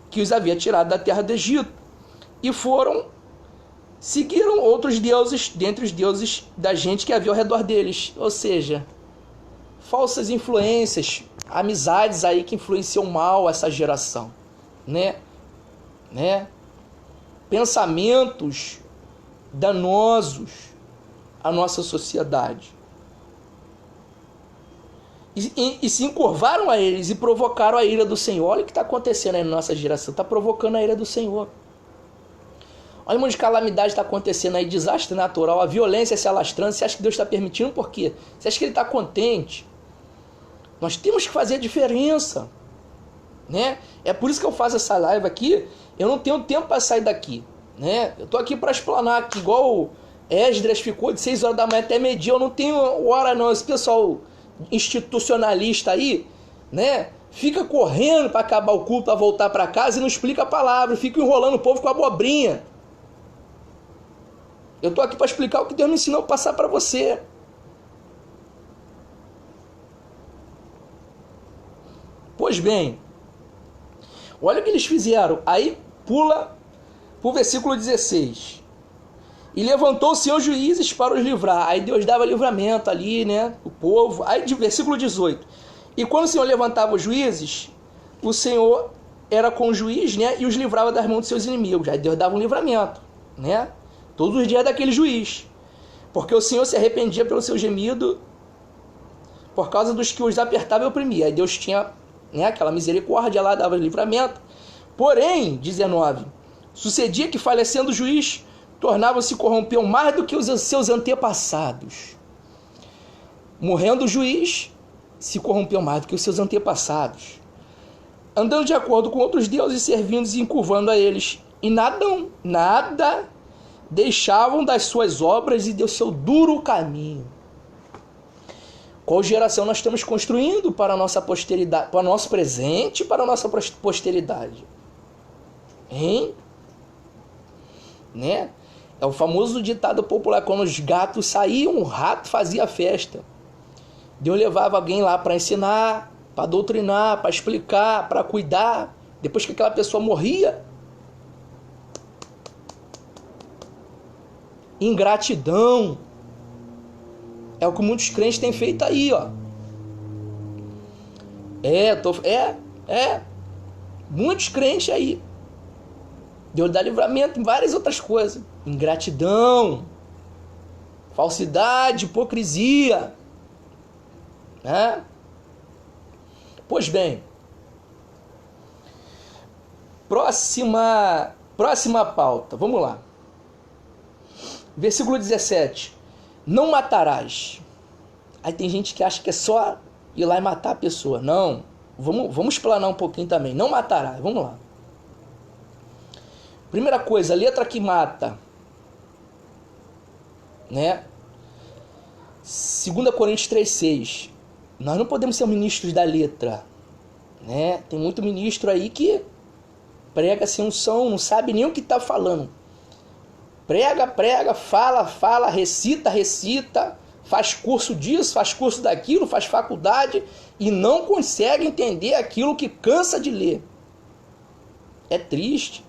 que os havia tirado da terra do Egito. E seguiram outros deuses, dentre os deuses da gente que havia ao redor deles. Ou seja, falsas influências, amizades aí que influenciam mal essa geração, né? Pensamentos danosos à nossa sociedade. E se encurvaram a eles e provocaram a ira do Senhor. Olha o que está acontecendo aí na nossa geração. Está provocando a ira do Senhor. Olha um monte de calamidade está acontecendo aí, desastre natural, a violência se alastrando. Você acha que Deus está permitindo por quê? Você acha que Ele está contente? Nós temos que fazer a diferença, né? É por isso que eu faço essa live aqui. Eu não tenho tempo para sair daqui, né? Eu estou aqui para explanar aqui, igual o Esdras ficou de 6 horas da manhã até meio-dia. Eu não tenho hora não. Esse pessoal institucionalista aí, né, fica correndo para acabar o culto, para voltar para casa e não explica a palavra, fica enrolando o povo com abobrinha. Eu tô aqui para explicar o que Deus me ensinou a passar para você. Pois bem, olha o que eles fizeram. Aí pula pro versículo 16. E levantou o Senhor juízes para os livrar. Aí Deus dava livramento ali, né? O povo. Aí, versículo 18. E quando o Senhor levantava os juízes, o Senhor era com o juiz, né? E os livrava das mãos de seus inimigos. Aí Deus dava um livramento, né? Todos os dias daquele juiz. Porque o Senhor se arrependia pelo seu gemido, por causa dos que os apertava e oprimia. Aí Deus tinha, né, aquela misericórdia lá, dava livramento. Porém, 19. Sucedia que, falecendo o juiz, tornavam-se corrompiam mais do que os seus antepassados. Morrendo o juiz, se corrompiam mais do que os seus antepassados. Andando de acordo com outros deuses, servindo e encurvando a eles. E nada deixavam das suas obras e do seu duro caminho. Qual geração nós estamos construindo para a nossa posteridade, para o nosso presente e para a nossa posteridade? Hein? Né? É o famoso ditado popular, quando os gatos saíam, o rato fazia festa. Deus levava alguém lá para ensinar, para doutrinar, para explicar, para cuidar. Depois que aquela pessoa morria, ingratidão. É o que muitos crentes têm feito aí, ó. Muitos crentes aí. Deus dá livramento em várias outras coisas. Ingratidão, falsidade, hipocrisia, né? Pois bem, próxima pauta, vamos lá. Versículo 17. Não matarás. Aí tem gente que acha que é só ir lá e matar a pessoa. Não, vamos explanar um pouquinho também. Não matarás, vamos lá. Primeira coisa, letra que mata, né? 2 Coríntios 3,6. Nós não podemos ser ministros da letra, né? Tem muito ministro aí que prega sem unção, não sabe nem o que está falando. Prega, fala, recita, faz curso disso, faz curso daquilo, faz faculdade e não consegue entender aquilo que cansa de ler. É triste.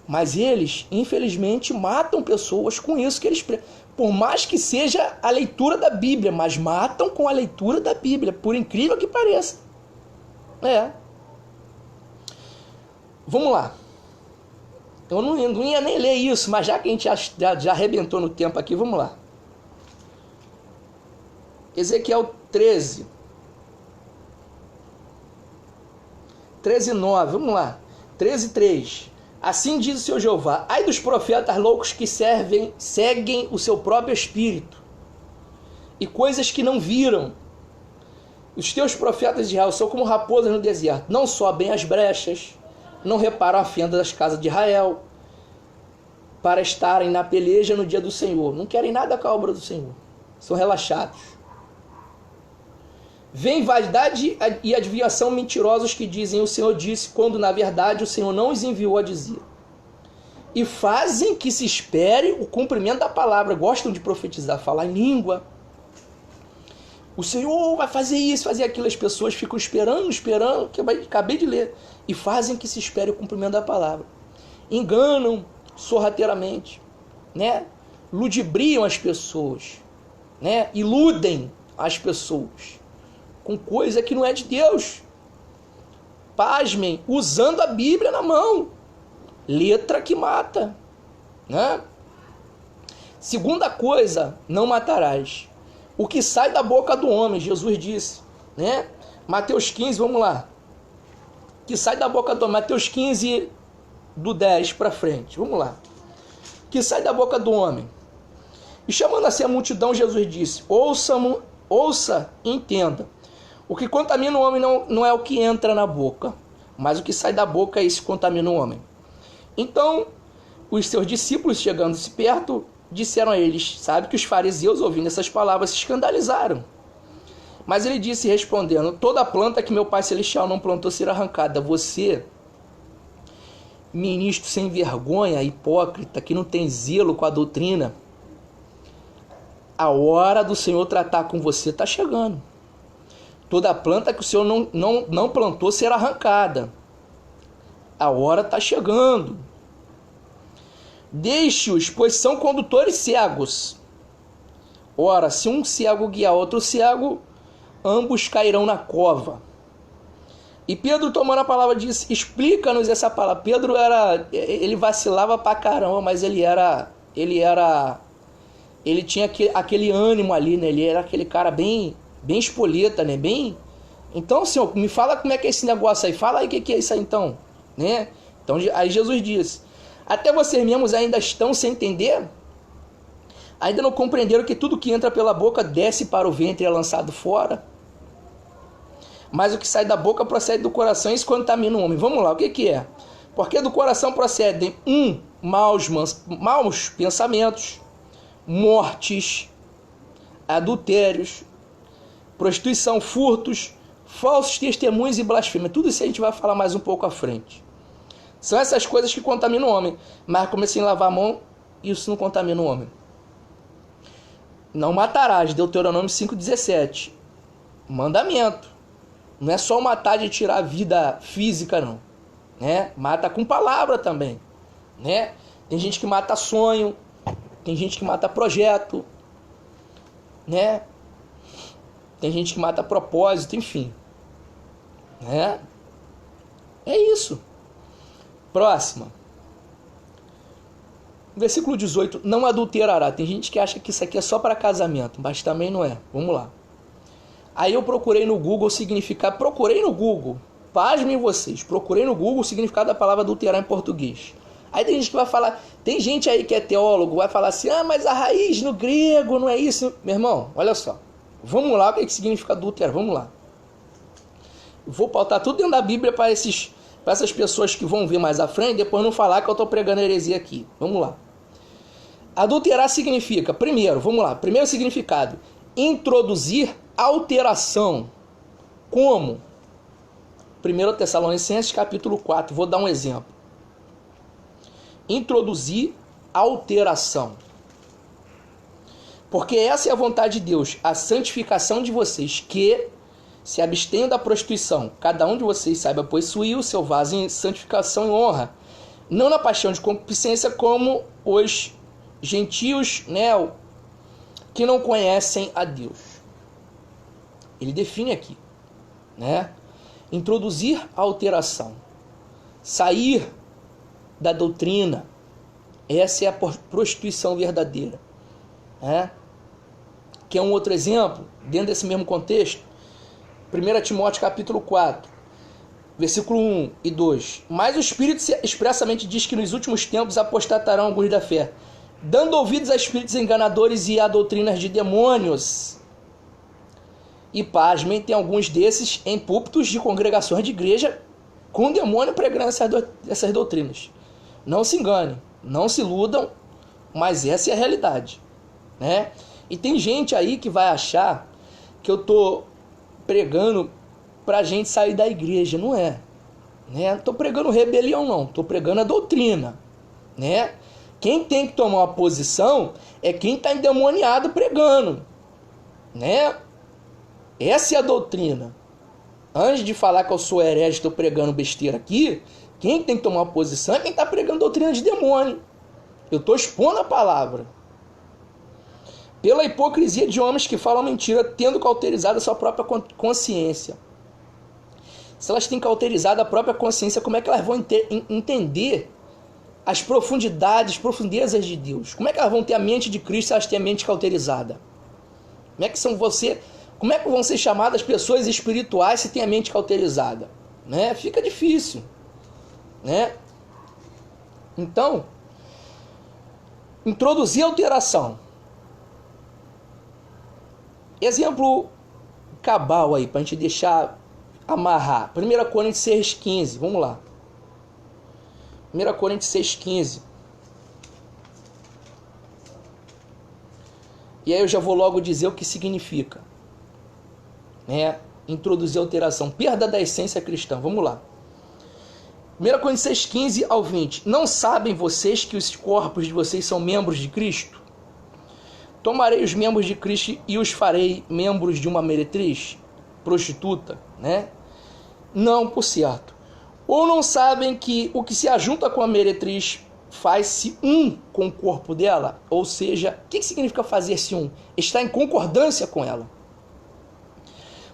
Mas eles, infelizmente, matam pessoas com isso que eles pregam. Por mais que seja a leitura da Bíblia, mas matam com a leitura da Bíblia, por incrível que pareça. Vamos lá. Eu não ia nem ler isso, mas já que a gente já arrebentou no tempo aqui, vamos lá. Ezequiel 13. 13:9, vamos lá. 13:3. Assim diz o Senhor Jeová: ai dos profetas loucos que seguem o seu próprio espírito, e coisas que não viram, Os teus profetas de Israel são como raposas no deserto, não sobem as brechas, não reparam a fenda das casas de Israel, para estarem na peleja no dia do Senhor. Não querem nada com a obra do Senhor. São relaxados. Vem vaidade e adivinhação mentirosos que dizem o Senhor disse, quando na verdade o Senhor não os enviou a dizer. E fazem que se espere o cumprimento da palavra. Gostam de profetizar, falar em língua. O Senhor vai fazer isso, fazer aquilo. As pessoas ficam esperando, que eu acabei de ler. E fazem que se espere o cumprimento da palavra. Enganam sorrateiramente, né? Ludibriam as pessoas, né? Iludem as pessoas com coisa que não é de Deus. Pasmem, usando a Bíblia na mão. Letra que mata, né? Segunda coisa, não matarás. O que sai da boca do homem, Jesus disse, né? Mateus 15, vamos lá. Que sai da boca do homem, Mateus 15, do 10 para frente. Vamos lá. Que sai da boca do homem. E chamando assim a multidão, Jesus disse, ouça e entenda. O que contamina o homem não é o que entra na boca, mas o que sai da boca é isso que contamina o homem. Então, os seus discípulos, chegando-se perto, disseram a eles, sabe que os fariseus, ouvindo essas palavras, se escandalizaram. Mas ele disse, respondendo, toda planta que meu Pai Celestial não plantou será arrancada. Você, ministro sem vergonha, hipócrita, que não tem zelo com a doutrina, a hora do Senhor tratar com você está chegando. Toda planta que o Senhor não plantou será arrancada. A hora está chegando. Deixe-os, pois são condutores cegos. Ora, se um cego guiar outro cego, ambos cairão na cova. E Pedro, tomando a palavra, disse, explica-nos essa palavra. Pedro ele vacilava pra caramba, mas ele tinha aquele ânimo ali, né? Ele era aquele cara bem espoleta, né? Então, Senhor, me fala como é que é esse negócio aí. Fala aí o que é isso aí, então. Né? Então, aí Jesus disse, até vocês mesmos ainda estão sem entender? Ainda não compreenderam que tudo que entra pela boca desce para o ventre e é lançado fora? Mas o que sai da boca procede do coração, e isso contamina o homem. Vamos lá, o que é? Porque do coração procedem maus pensamentos, mortes, adultérios, prostituição, furtos, falsos testemunhos e blasfêmia. Tudo isso a gente vai falar mais um pouco à frente. São essas coisas que contaminam o homem. Mas comecei a lavar a mão, isso não contamina o homem. Não matarás, Deuteronômio 5,17. Mandamento. Não é só matar de tirar a vida física, não. Né? Mata com palavra também. Né? Tem gente que mata sonho, tem gente que mata projeto, né? Tem gente que mata propósito, enfim. Né? É isso. Próxima. Versículo 18. Não adulterará. Tem gente que acha que isso aqui é só para casamento, mas também não é. Vamos lá. Aí eu procurei no Google o significado. Procurei no Google. Pasmem vocês. Procurei no Google o significado da palavra adulterar em português. Aí tem gente que vai falar. Tem gente aí que é teólogo, vai falar assim, mas a raiz no grego não é isso. Meu irmão, olha só. Vamos lá, o que significa adulterar? Vamos lá. Vou pautar tudo dentro da Bíblia para essas pessoas que vão ver mais à frente, depois não falar que eu estou pregando heresia aqui. Vamos lá. Adulterar significa, primeiro significado, introduzir alteração. Como? 1 Tessalonicenses capítulo 4, vou dar um exemplo. Introduzir alteração. Porque essa é a vontade de Deus, a santificação de vocês, que se abstenham da prostituição. Cada um de vocês saiba possuir o seu vaso em santificação e honra, não na paixão de concupiscência como os gentios, né, que não conhecem a Deus. Ele define aqui, né? Introduzir a alteração, sair da doutrina. Essa é a prostituição verdadeira, né? Que é um outro exemplo, dentro desse mesmo contexto, 1 Timóteo capítulo 4, versículo 1 e 2. Mas o Espírito expressamente diz que nos últimos tempos apostatarão alguns da fé, dando ouvidos a espíritos enganadores e a doutrinas de demônios, E pasmem, tem alguns desses em púlpitos de congregações de igreja com demônio pregando essas doutrinas. Não se enganem, não se iludam, mas essa é a realidade, né? E tem gente aí que vai achar que eu tô pregando pra gente sair da igreja. Não é, né? Não tô pregando rebelião, não. Tô pregando a doutrina, né? Quem tem que tomar uma posição é quem está endemoniado pregando, né? Essa é a doutrina. Antes de falar que eu sou herege, estou pregando besteira aqui, quem tem que tomar uma posição é quem está pregando doutrina de demônio. Eu estou expondo a palavra. Pela hipocrisia de homens que falam mentira, tendo cauterizado a sua própria consciência. Se elas têm cauterizado a própria consciência, como é que elas vão entender as profundezas de Deus? Como é que elas vão ter a mente de Cristo se elas têm a mente cauterizada? Como é que vão ser chamadas pessoas espirituais se têm a mente cauterizada? Né? Fica difícil, né? Então, introduzir alteração. Exemplo cabal aí, para a gente deixar amarrar. 1 Coríntios 6,15, vamos lá. 1 Coríntios 6,15. E aí eu já vou logo dizer o que significa, né? Introduzir alteração, perda da essência cristã. Vamos lá. 1 Coríntios 6,15 ao 20. Não sabem vocês que os corpos de vocês são membros de Cristo? Tomarei os membros de Cristo e os farei membros de uma meretriz, prostituta, né? Não, por certo. Ou não sabem que o que se ajunta com a meretriz faz-se um com o corpo dela? Ou seja, o que significa fazer-se um? Está em concordância com ela.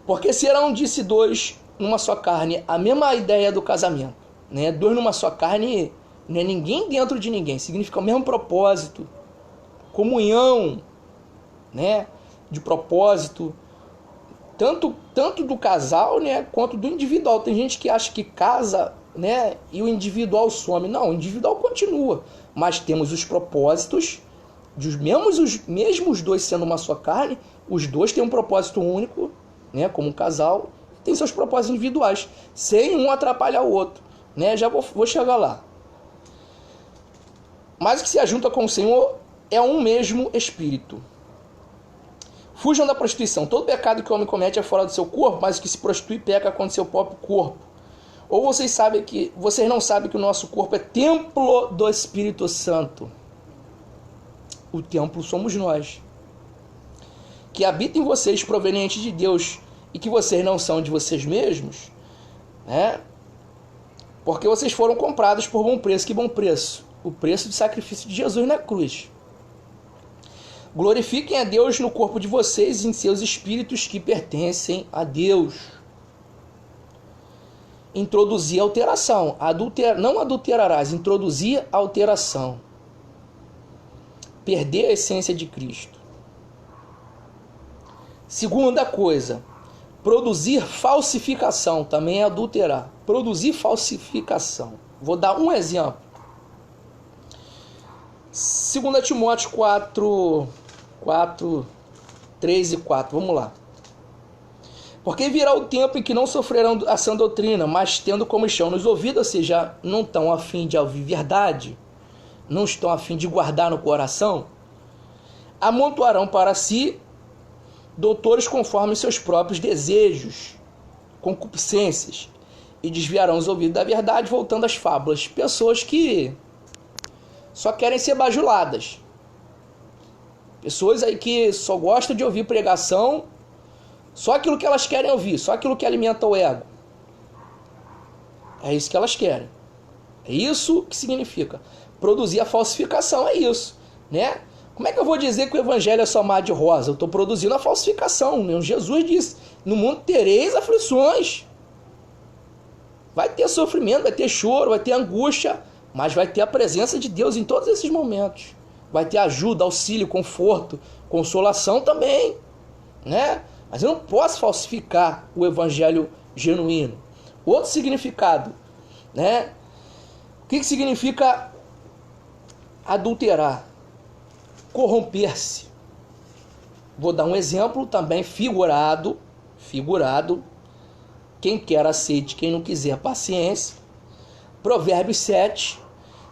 Porque serão, disse, dois numa só carne, a mesma ideia do casamento, né? Dois numa só carne, não é ninguém dentro de ninguém, significa o mesmo propósito, comunhão, né? De propósito, tanto do casal, né? Quanto do individual. Tem gente que acha que casa, né? E o individual some. Não, o individual continua, mas temos os propósitos dos mesmos dois sendo uma só carne. Os dois têm um propósito único, né? Como um casal, tem seus propósitos individuais, sem um atrapalhar o outro, né? Já vou chegar lá. Mas o que se ajunta com o Senhor é um mesmo espírito. Fujam da prostituição. Todo pecado que o homem comete é fora do seu corpo, mas o que se prostitui peca contra seu próprio corpo. Ou vocês não sabem que o nosso corpo é templo do Espírito Santo. O templo somos nós, que habita em vocês, proveniente de Deus, e que vocês não são de vocês mesmos, né? Porque vocês foram comprados por bom preço. Que bom preço? O preço do sacrifício de Jesus na cruz. Glorifiquem a Deus no corpo de vocês e em seus espíritos que pertencem a Deus. Introduzir alteração. Não adulterarás, introduzir alteração. Perder a essência de Cristo. Segunda coisa, produzir falsificação, também é adulterar. Produzir falsificação. Vou dar um exemplo. 2 Timóteo 4, 3 e 4, vamos lá. Porque virá o tempo em que não sofrerão a sã doutrina, mas tendo comichão nos ouvidos, ou seja, não estão a fim de ouvir verdade, não estão a fim de guardar no coração, amontoarão para si doutores conforme seus próprios desejos, concupiscências, e desviarão os ouvidos da verdade, voltando às fábulas. Pessoas que só querem ser bajuladas. Pessoas aí que só gostam de ouvir pregação, só aquilo que elas querem ouvir, só aquilo que alimenta o ego. É isso que elas querem. É isso que significa. Produzir a falsificação, é isso, né? Como é que eu vou dizer que o evangelho é só mar de rosa? Eu estou produzindo a falsificação, né? Jesus disse, no mundo tereis aflições. Vai ter sofrimento, vai ter choro, vai ter angústia, mas vai ter a presença de Deus em todos esses momentos. Vai ter ajuda, auxílio, conforto, consolação também, né? Mas eu não posso falsificar o evangelho genuíno. Outro significado, né? O que significa adulterar? Corromper-se. Vou dar um exemplo também figurado, figurado. Quem quer aceite, quem não quiser paciência. Provérbios 7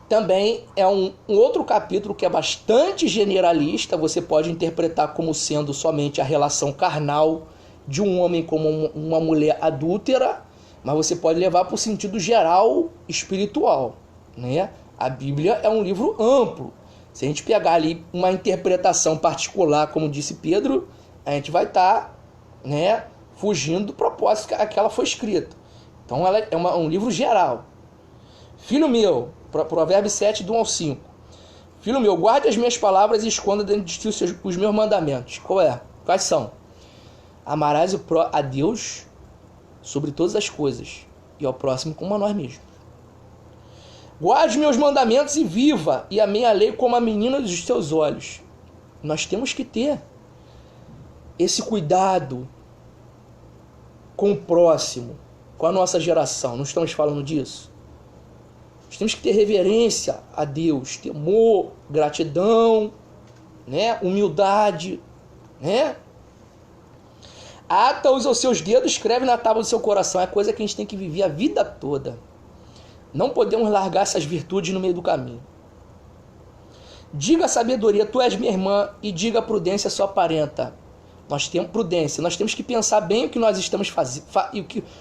também é um outro capítulo que é bastante generalista. Você pode interpretar como sendo somente a relação carnal de um homem com uma mulher adúltera, mas você pode levar para o sentido geral espiritual, né? A Bíblia é um livro amplo. Se a gente pegar ali uma interpretação particular, como disse Pedro, a gente vai estar, né, fugindo do propósito que ela foi escrita. Então ela é um livro geral. Filho meu, Provérbios 7, do 1 ao 5. Filho meu, guarde as minhas palavras e esconda dentro de ti os meus mandamentos. Quais são? Amarás a Deus sobre todas as coisas e ao próximo como a nós mesmos. Guarde meus mandamentos e viva, e a minha lei como a menina dos teus olhos. Nós temos que ter esse cuidado com o próximo, com a nossa geração. Não estamos falando disso? Nós temos que ter reverência a Deus, temor, gratidão, né? Humildade, né? Ata-os aos seus dedos, escreve na tábua do seu coração. É coisa que a gente tem que viver a vida toda. Não podemos largar essas virtudes no meio do caminho. Diga a sabedoria, tu és minha irmã, e diga a prudência, sua parenta. Nós temos prudência, nós temos que pensar bem o que nós estamos fazendo,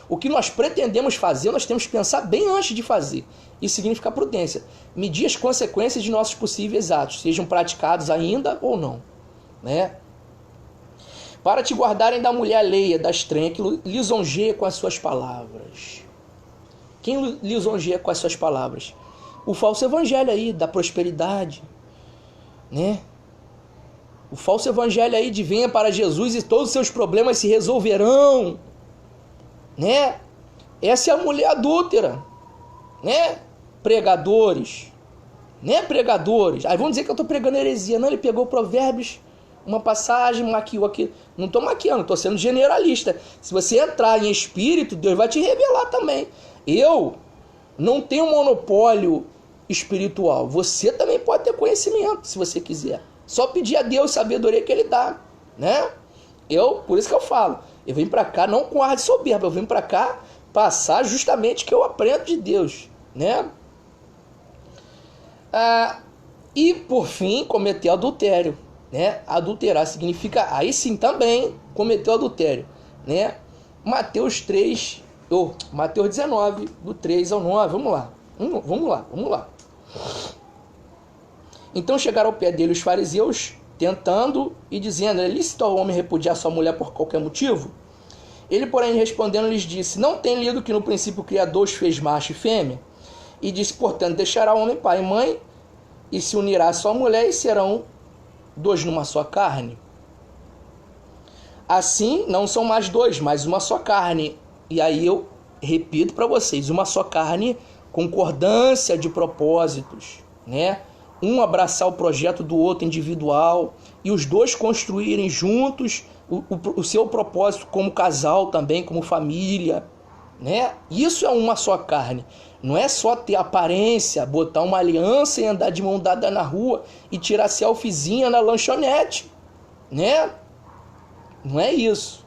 o que nós pretendemos fazer, nós temos que pensar bem antes de fazer. Isso significa prudência. Medir as consequências de nossos possíveis atos, sejam praticados ainda ou não, né? Para te guardarem da mulher alheia, da estranha, que lisonjeia com as suas palavras. Quem lisonjeia com as suas palavras? O falso evangelho aí, da prosperidade, né? O falso evangelho aí de venha para Jesus e todos os seus problemas se resolverão, né? Essa é a mulher adúltera, né? Pregadores, né? Pregadores. Aí vão dizer que eu estou pregando heresia. Não, ele pegou Provérbios, uma passagem, maquiou aqui. Não estou maquiando, estou sendo generalista. Se você entrar em espírito, Deus vai te revelar também. Eu não tenho monopólio espiritual. Você também pode ter conhecimento, se você quiser. Só pedir a Deus sabedoria que Ele dá, né? Por isso que eu falo, eu vim para cá não com ar de soberba, eu vim para cá passar justamente o que eu aprendo de Deus, né? E por fim, cometer adultério, né? Adulterar significa, aí sim também, cometer adultério, né? Mateus 19, do 3 ao 9, vamos lá. Então chegaram ao pé dele os fariseus, tentando e dizendo, é lícito ao homem repudiar sua mulher por qualquer motivo? Ele, porém, respondendo, lhes disse, não tem lido que no princípio o Criador os fez macho e fêmea? E disse, portanto, deixará o homem pai e mãe, e se unirá a sua mulher, e serão dois numa só carne. Assim, não são mais dois, mas uma só carne. E aí eu repito para vocês, uma só carne, concordância de propósitos, né? Um abraçar o projeto do outro individual e os dois construírem juntos o seu propósito como casal também, como família, né? Isso é uma só carne. Não é só ter aparência, botar uma aliança e andar de mão dada na rua e tirar selfiezinha na lanchonete, né? Não é isso.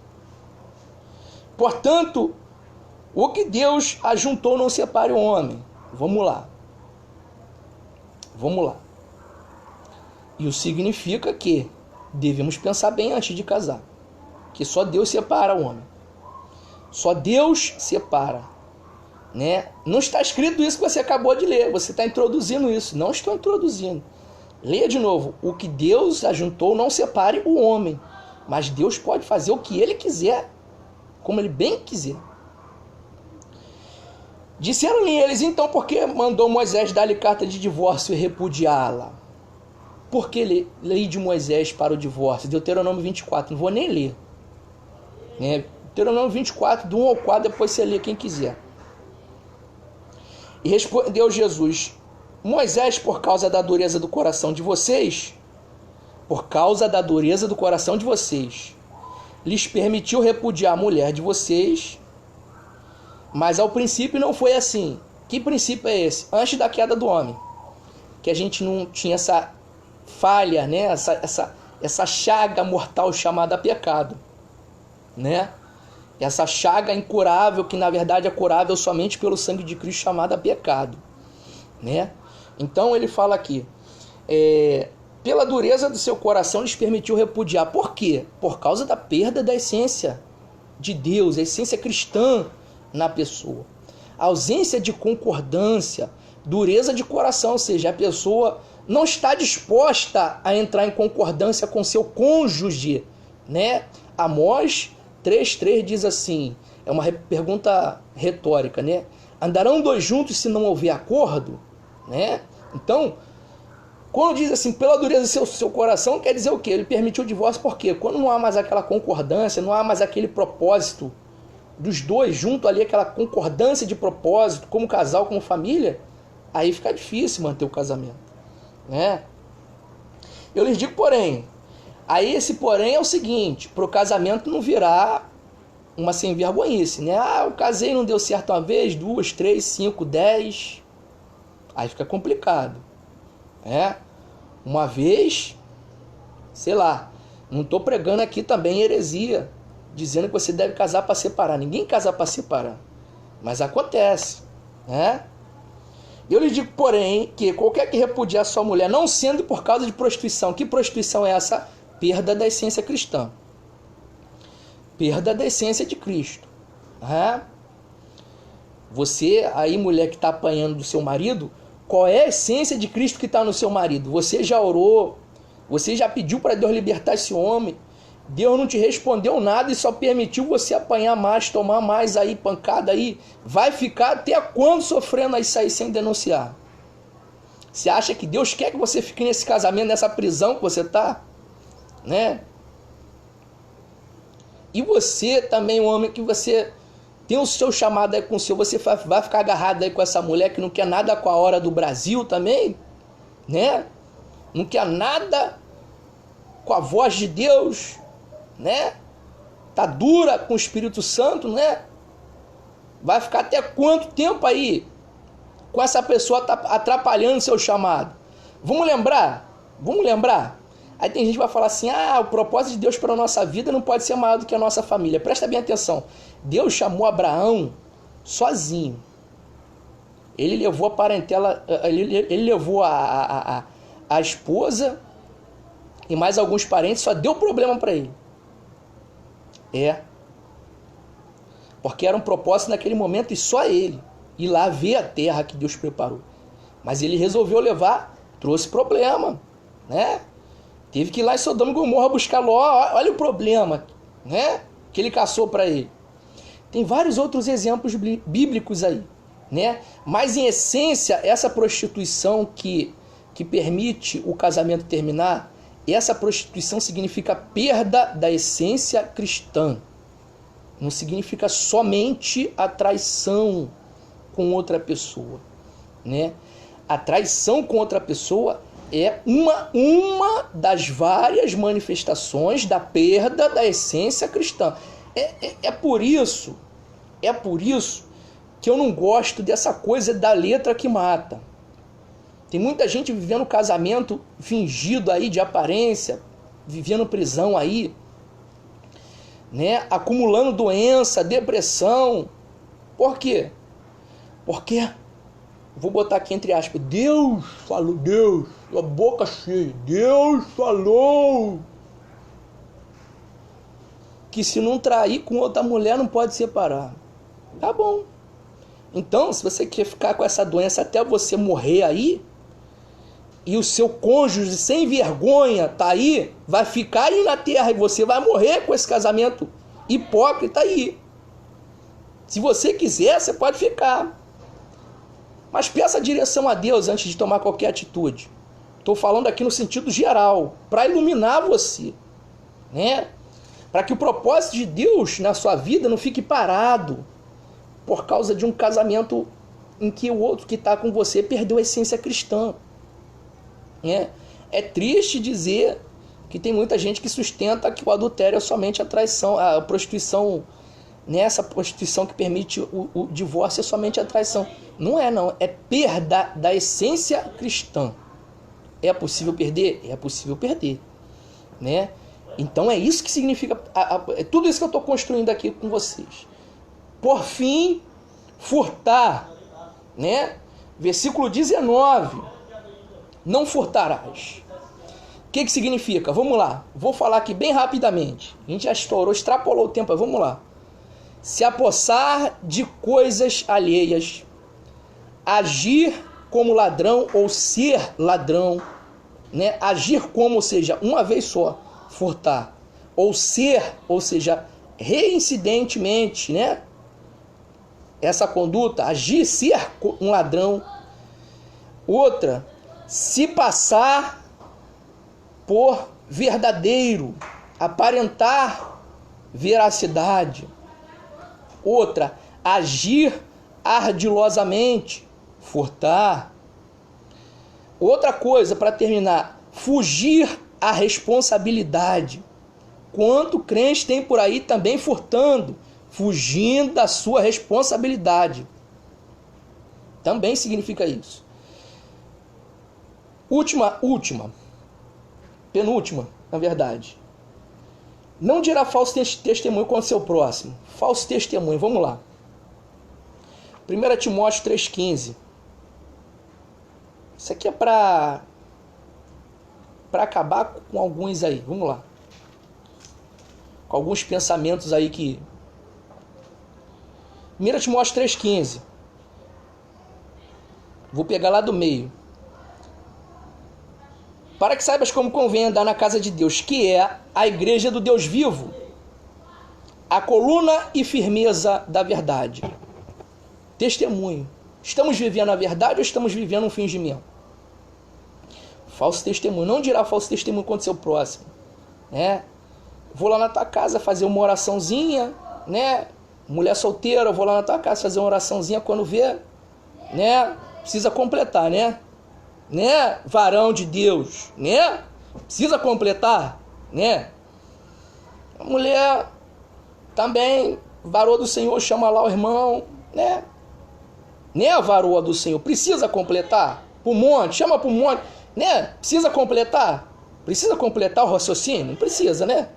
Portanto, o que Deus ajuntou não separe o homem. Vamos lá. Isso significa que devemos pensar bem antes de casar. Que só Deus separa o homem. Só Deus separa, né? Não está escrito isso que você acabou de ler. Você está introduzindo isso. Não estou introduzindo. Leia de novo. O que Deus ajuntou não separe o homem. Mas Deus pode fazer o que Ele quiser, como Ele bem quiser. Disseram-lhe eles, então, por que mandou Moisés dar-lhe carta de divórcio e repudiá-la? Por que lei de Moisés para o divórcio? Deuteronômio 24, não vou nem ler. Né? Deuteronômio 24, do 1 ao 4, depois você lê quem quiser. E respondeu Jesus, Moisés, por causa da dureza do coração de vocês, lhes permitiu repudiar a mulher de vocês, mas ao princípio não foi assim. Que princípio é esse? Antes da queda do homem, que a gente não tinha essa falha, né? essa chaga mortal chamada pecado, né? essa chaga incurável, que na verdade é curável somente pelo sangue de Cristo, chamada pecado, né? Então ele fala aqui, pela dureza do seu coração lhes permitiu repudiar. Por quê? Por causa da perda da essência de Deus, a essência cristã na pessoa. A ausência de concordância, dureza de coração, ou seja, a pessoa não está disposta a entrar em concordância com seu cônjuge, né? Amós 3,3 diz assim, é uma pergunta retórica, né? Andarão dois juntos se não houver acordo, né? Então, quando diz assim, pela dureza do seu coração, quer dizer o quê? Ele permitiu o divórcio por quê? Quando não há mais aquela concordância, não há mais aquele propósito dos dois junto ali, aquela concordância de propósito, como casal, como família, aí fica difícil manter o casamento, né? Eu lhes digo, porém, aí esse porém é o seguinte, para o casamento não virar uma sem vergonhice, né? Ah, eu casei, não deu certo uma vez, 2, 3, 5, 10, aí fica complicado, né? Uma vez, sei lá, não estou pregando aqui também heresia, dizendo que você deve casar para separar. Ninguém casa para separar, mas acontece, né? Eu lhe digo, porém, que qualquer que repudiar sua mulher, não sendo por causa de prostituição, que prostituição é essa? Perda da essência cristã, perda da essência de Cristo, né? Você aí, mulher que está apanhando do seu marido, qual é a essência de Cristo que está no seu marido? Você já orou, você já pediu para Deus libertar esse homem, Deus não te respondeu nada e só permitiu você apanhar mais, tomar mais aí, pancada aí. Vai ficar até quando sofrendo isso aí sem denunciar? Você acha que Deus quer que você fique nesse casamento, nessa prisão que você está? Né? E você também, um homem que você tem o seu chamado aí com o seu, você vai ficar agarrado aí com essa mulher que não quer nada com a hora do Brasil também? Né? Não quer nada com a voz de Deus, né? Tá dura com o Espírito Santo, né? Vai ficar até quanto tempo aí com essa pessoa tá atrapalhando seu chamado? Vamos lembrar? Aí tem gente que vai falar assim, o propósito de Deus para a nossa vida não pode ser maior do que a nossa família. Presta bem atenção. Deus chamou Abraão sozinho. Ele levou a parentela, ele levou a esposa e mais alguns parentes, só deu problema para ele. Porque era um propósito naquele momento e só ele ir lá ver a terra que Deus preparou. Mas ele resolveu levar, trouxe problema, né? Teve que ir lá em Sodoma e Gomorra buscar Ló. Olha o problema, né? Que ele caçou para ele. Tem vários outros exemplos bíblicos aí, né? Mas em essência, essa prostituição que permite o casamento terminar, essa prostituição significa perda da essência cristã. Não significa somente a traição com outra pessoa, né? A traição com outra pessoa é uma das várias manifestações da perda da essência cristã. É por isso que eu não gosto dessa coisa da letra que mata. Tem muita gente vivendo casamento fingido aí de aparência, vivendo prisão aí, né? Acumulando doença, depressão. Por quê? Porque, vou botar aqui entre aspas, Deus falou, Deus, a boca cheia, Deus falou que se não trair com outra mulher não pode separar. Tá bom. Então, se você quer ficar com essa doença até você morrer aí, e o seu cônjuge sem vergonha tá aí, vai ficar aí na terra e você vai morrer com esse casamento hipócrita aí. Se você quiser, você pode ficar. Mas peça direção a Deus antes de tomar qualquer atitude. Estou falando aqui no sentido geral, para iluminar você, né? Para que o propósito de Deus na sua vida não fique parado por causa de um casamento em que o outro que está com você perdeu a essência cristã. É triste dizer que tem muita gente que sustenta que o adultério é somente a traição, a prostituição, nessa prostituição que permite o divórcio é somente a traição. Não é não, é perda da essência cristã. É possível perder? É possível perder, né? Então é isso que significa, é tudo isso que eu estou construindo aqui com vocês. Por fim, furtar, né? Versículo 19, não furtarás. O que significa? Vamos lá, vou falar aqui bem rapidamente. A gente já estourou, extrapolou o tempo, vamos lá. Se apossar de coisas alheias, agir como ladrão ou ser ladrão, né? Agir como, ou seja, uma vez só, furtar, ou ser, ou seja, reincidentemente, né? Essa conduta, agir, ser um ladrão. Outra, se passar por verdadeiro, aparentar veracidade. Outra, agir ardilosamente, furtar. Outra coisa, para terminar, fugir à responsabilidade. Quanto crente tem por aí também furtando, fugindo da sua responsabilidade. Também significa isso. Penúltima, na verdade. Não dirá falso testemunho contra seu próximo. Falso testemunho, vamos lá. 1 Timóteo 3,15. Isso aqui é para acabar com alguns aí. Vamos lá. Com alguns pensamentos aí que... 1 Timóteo 3,15. Vou pegar lá do meio. Para que saibas como convém andar na casa de Deus, que é a igreja do Deus vivo, a coluna e firmeza da verdade. Testemunho. Estamos vivendo a verdade ou estamos vivendo um fingimento? Falso testemunho. Não dirá falso testemunho contra seu próximo, né? Vou lá na tua casa fazer uma oraçãozinha, né? Mulher solteira, eu vou lá na tua casa fazer uma oraçãozinha quando vê, né? Precisa completar, né? Né? Varão de Deus, né? Precisa completar, né? A mulher também, varoa do Senhor, chama lá o irmão, né? Né, a varoa do Senhor, precisa completar pro monte, chama pro monte, né? Precisa completar o raciocínio? Não precisa, né?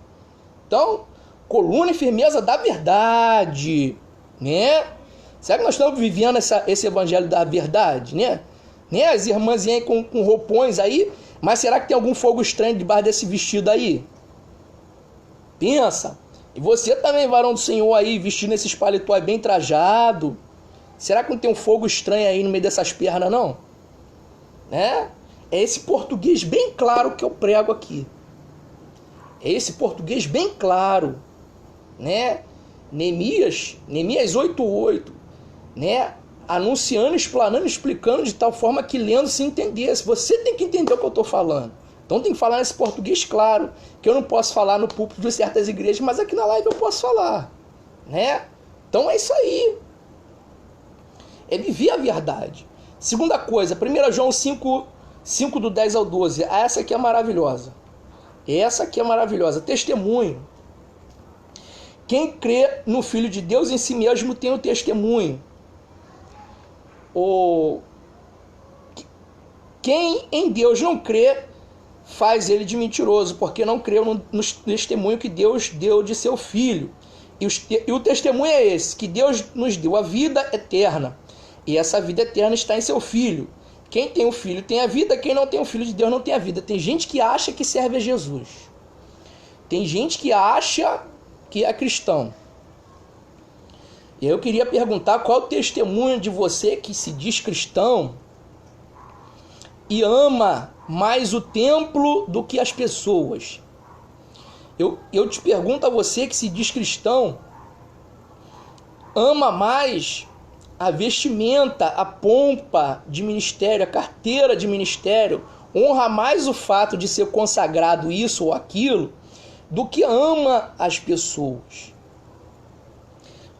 Então, coluna e firmeza da verdade, né? Será que nós estamos vivendo esse evangelho da verdade, né? As irmãs aí com roupões aí, mas será que tem algum fogo estranho debaixo desse vestido aí? Pensa. E você também, varão do Senhor aí, vestindo esses paletó bem trajado. Será que não tem um fogo estranho aí no meio dessas pernas, não? Né? É esse português bem claro que eu prego aqui. É esse português bem claro, né? Neemias 8:8, né? Anunciando, explanando, explicando de tal forma que lendo se entendesse. Você tem que entender o que eu estou falando. Então tem que falar nesse português claro, que eu não posso falar no púlpito de certas igrejas, mas aqui na live eu posso falar, né? Então é isso aí. É viver a verdade. Segunda coisa, 1 João 5 do 10 ao 12. Essa aqui é maravilhosa. Essa aqui é maravilhosa. Testemunho. Quem crê no Filho de Deus em si mesmo tem o testemunho. Quem em Deus não crê, faz ele de mentiroso, porque não creu no testemunho que Deus deu de seu Filho. E o testemunho é esse, que Deus nos deu a vida eterna. E essa vida eterna está em seu Filho. Quem tem o Filho tem a vida, quem não tem o Filho de Deus não tem a vida. Tem gente que acha que serve a Jesus. Tem gente que acha que é cristão. E eu queria perguntar qual o testemunho de você que se diz cristão e ama mais o templo do que as pessoas. Eu te pergunto a você que se diz cristão, ama mais a vestimenta, a pompa de ministério, a carteira de ministério, honra mais o fato de ser consagrado isso ou aquilo, do que ama as pessoas.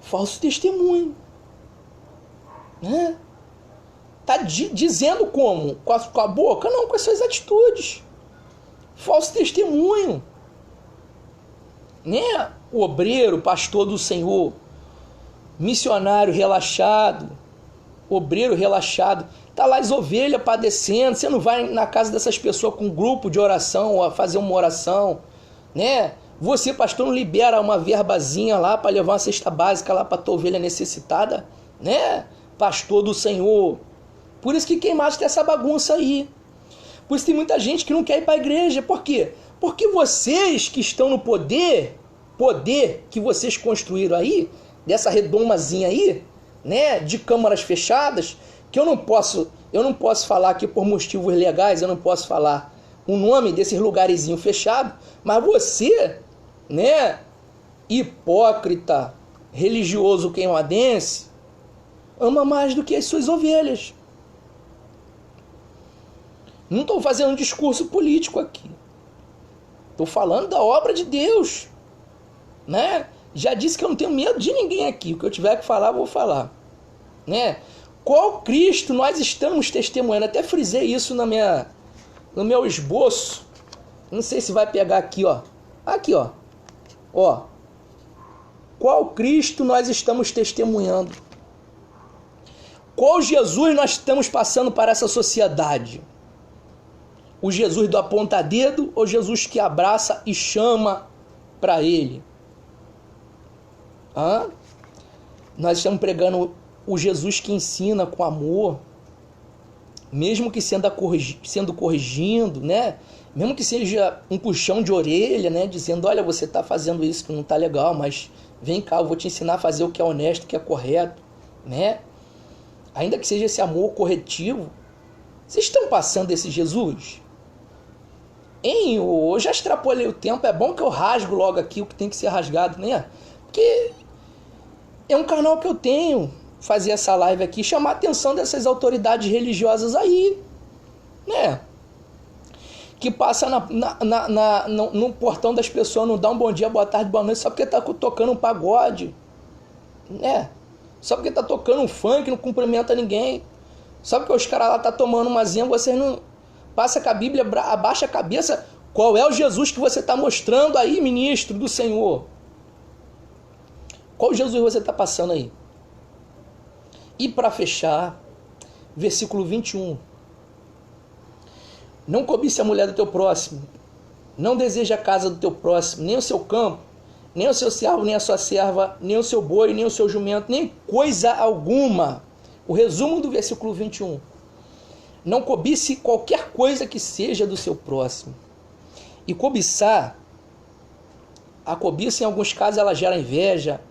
Falso testemunho, né? Tá dizendo como? Com a boca? Não, com as suas atitudes. Falso testemunho, né? O obreiro, pastor do Senhor, missionário relaxado, obreiro relaxado, tá lá as ovelhas padecendo, você não vai na casa dessas pessoas com um grupo de oração, ou a fazer uma oração, né? Você, pastor, não libera uma verbazinha lá para levar uma cesta básica lá para tua ovelha necessitada, né? Pastor do Senhor. Por isso que queimaste essa bagunça aí. Por isso tem muita gente que não quer ir para a igreja. Por quê? Porque vocês que estão no poder que vocês construíram aí, dessa redomazinha aí, né, de câmaras fechadas, que eu não posso falar aqui por motivos legais, eu não posso falar o nome desses lugarzinho fechado, mas você, né, hipócrita, religioso queimadense, ama mais do que as suas ovelhas. Não estou fazendo um discurso político aqui. Estou falando da obra de Deus, né? Já disse que eu não tenho medo de ninguém aqui. O que eu tiver que falar, eu vou falar, né? Qual Cristo nós estamos testemunhando? Até frisei isso no meu esboço. Não sei se vai pegar aqui, ó. Aqui, ó. Ó. Qual Cristo nós estamos testemunhando? Qual Jesus nós estamos passando para essa sociedade? O Jesus do aponta-dedo ou Jesus que abraça e chama para ele? Nós estamos pregando o Jesus que ensina com amor, mesmo que sendo corrigindo, né? Mesmo que seja um puxão de orelha, né? Dizendo, olha, você está fazendo isso que não está legal, mas vem cá, eu vou te ensinar a fazer o que é honesto, o que é correto, né? Ainda que seja esse amor corretivo, vocês estão passando esse Jesus? Eu já extrapolei o tempo, é bom que eu rasgo logo aqui o que tem que ser rasgado, né? Porque é um canal que eu tenho, fazer essa live aqui, chamar a atenção dessas autoridades religiosas aí, né? Que passa no portão das pessoas, não dá um bom dia, boa tarde, boa noite, só porque tá tocando um pagode, né? Só porque tá tocando um funk, não cumprimenta ninguém. Só porque os caras lá tá tomando uma zinha, vocês não... Passa com a Bíblia, abaixa a cabeça. Qual é o Jesus que você está mostrando aí, ministro do Senhor? Qual Jesus você está passando aí? E para fechar, versículo 21. Não cobice a mulher do teu próximo. Não deseje a casa do teu próximo, nem o seu campo, nem o seu servo, nem a sua serva, nem o seu boi, nem o seu jumento, nem coisa alguma. O resumo do versículo 21. Não cobice qualquer coisa que seja do seu próximo. E cobiçar, a cobiça em alguns casos ela gera inveja,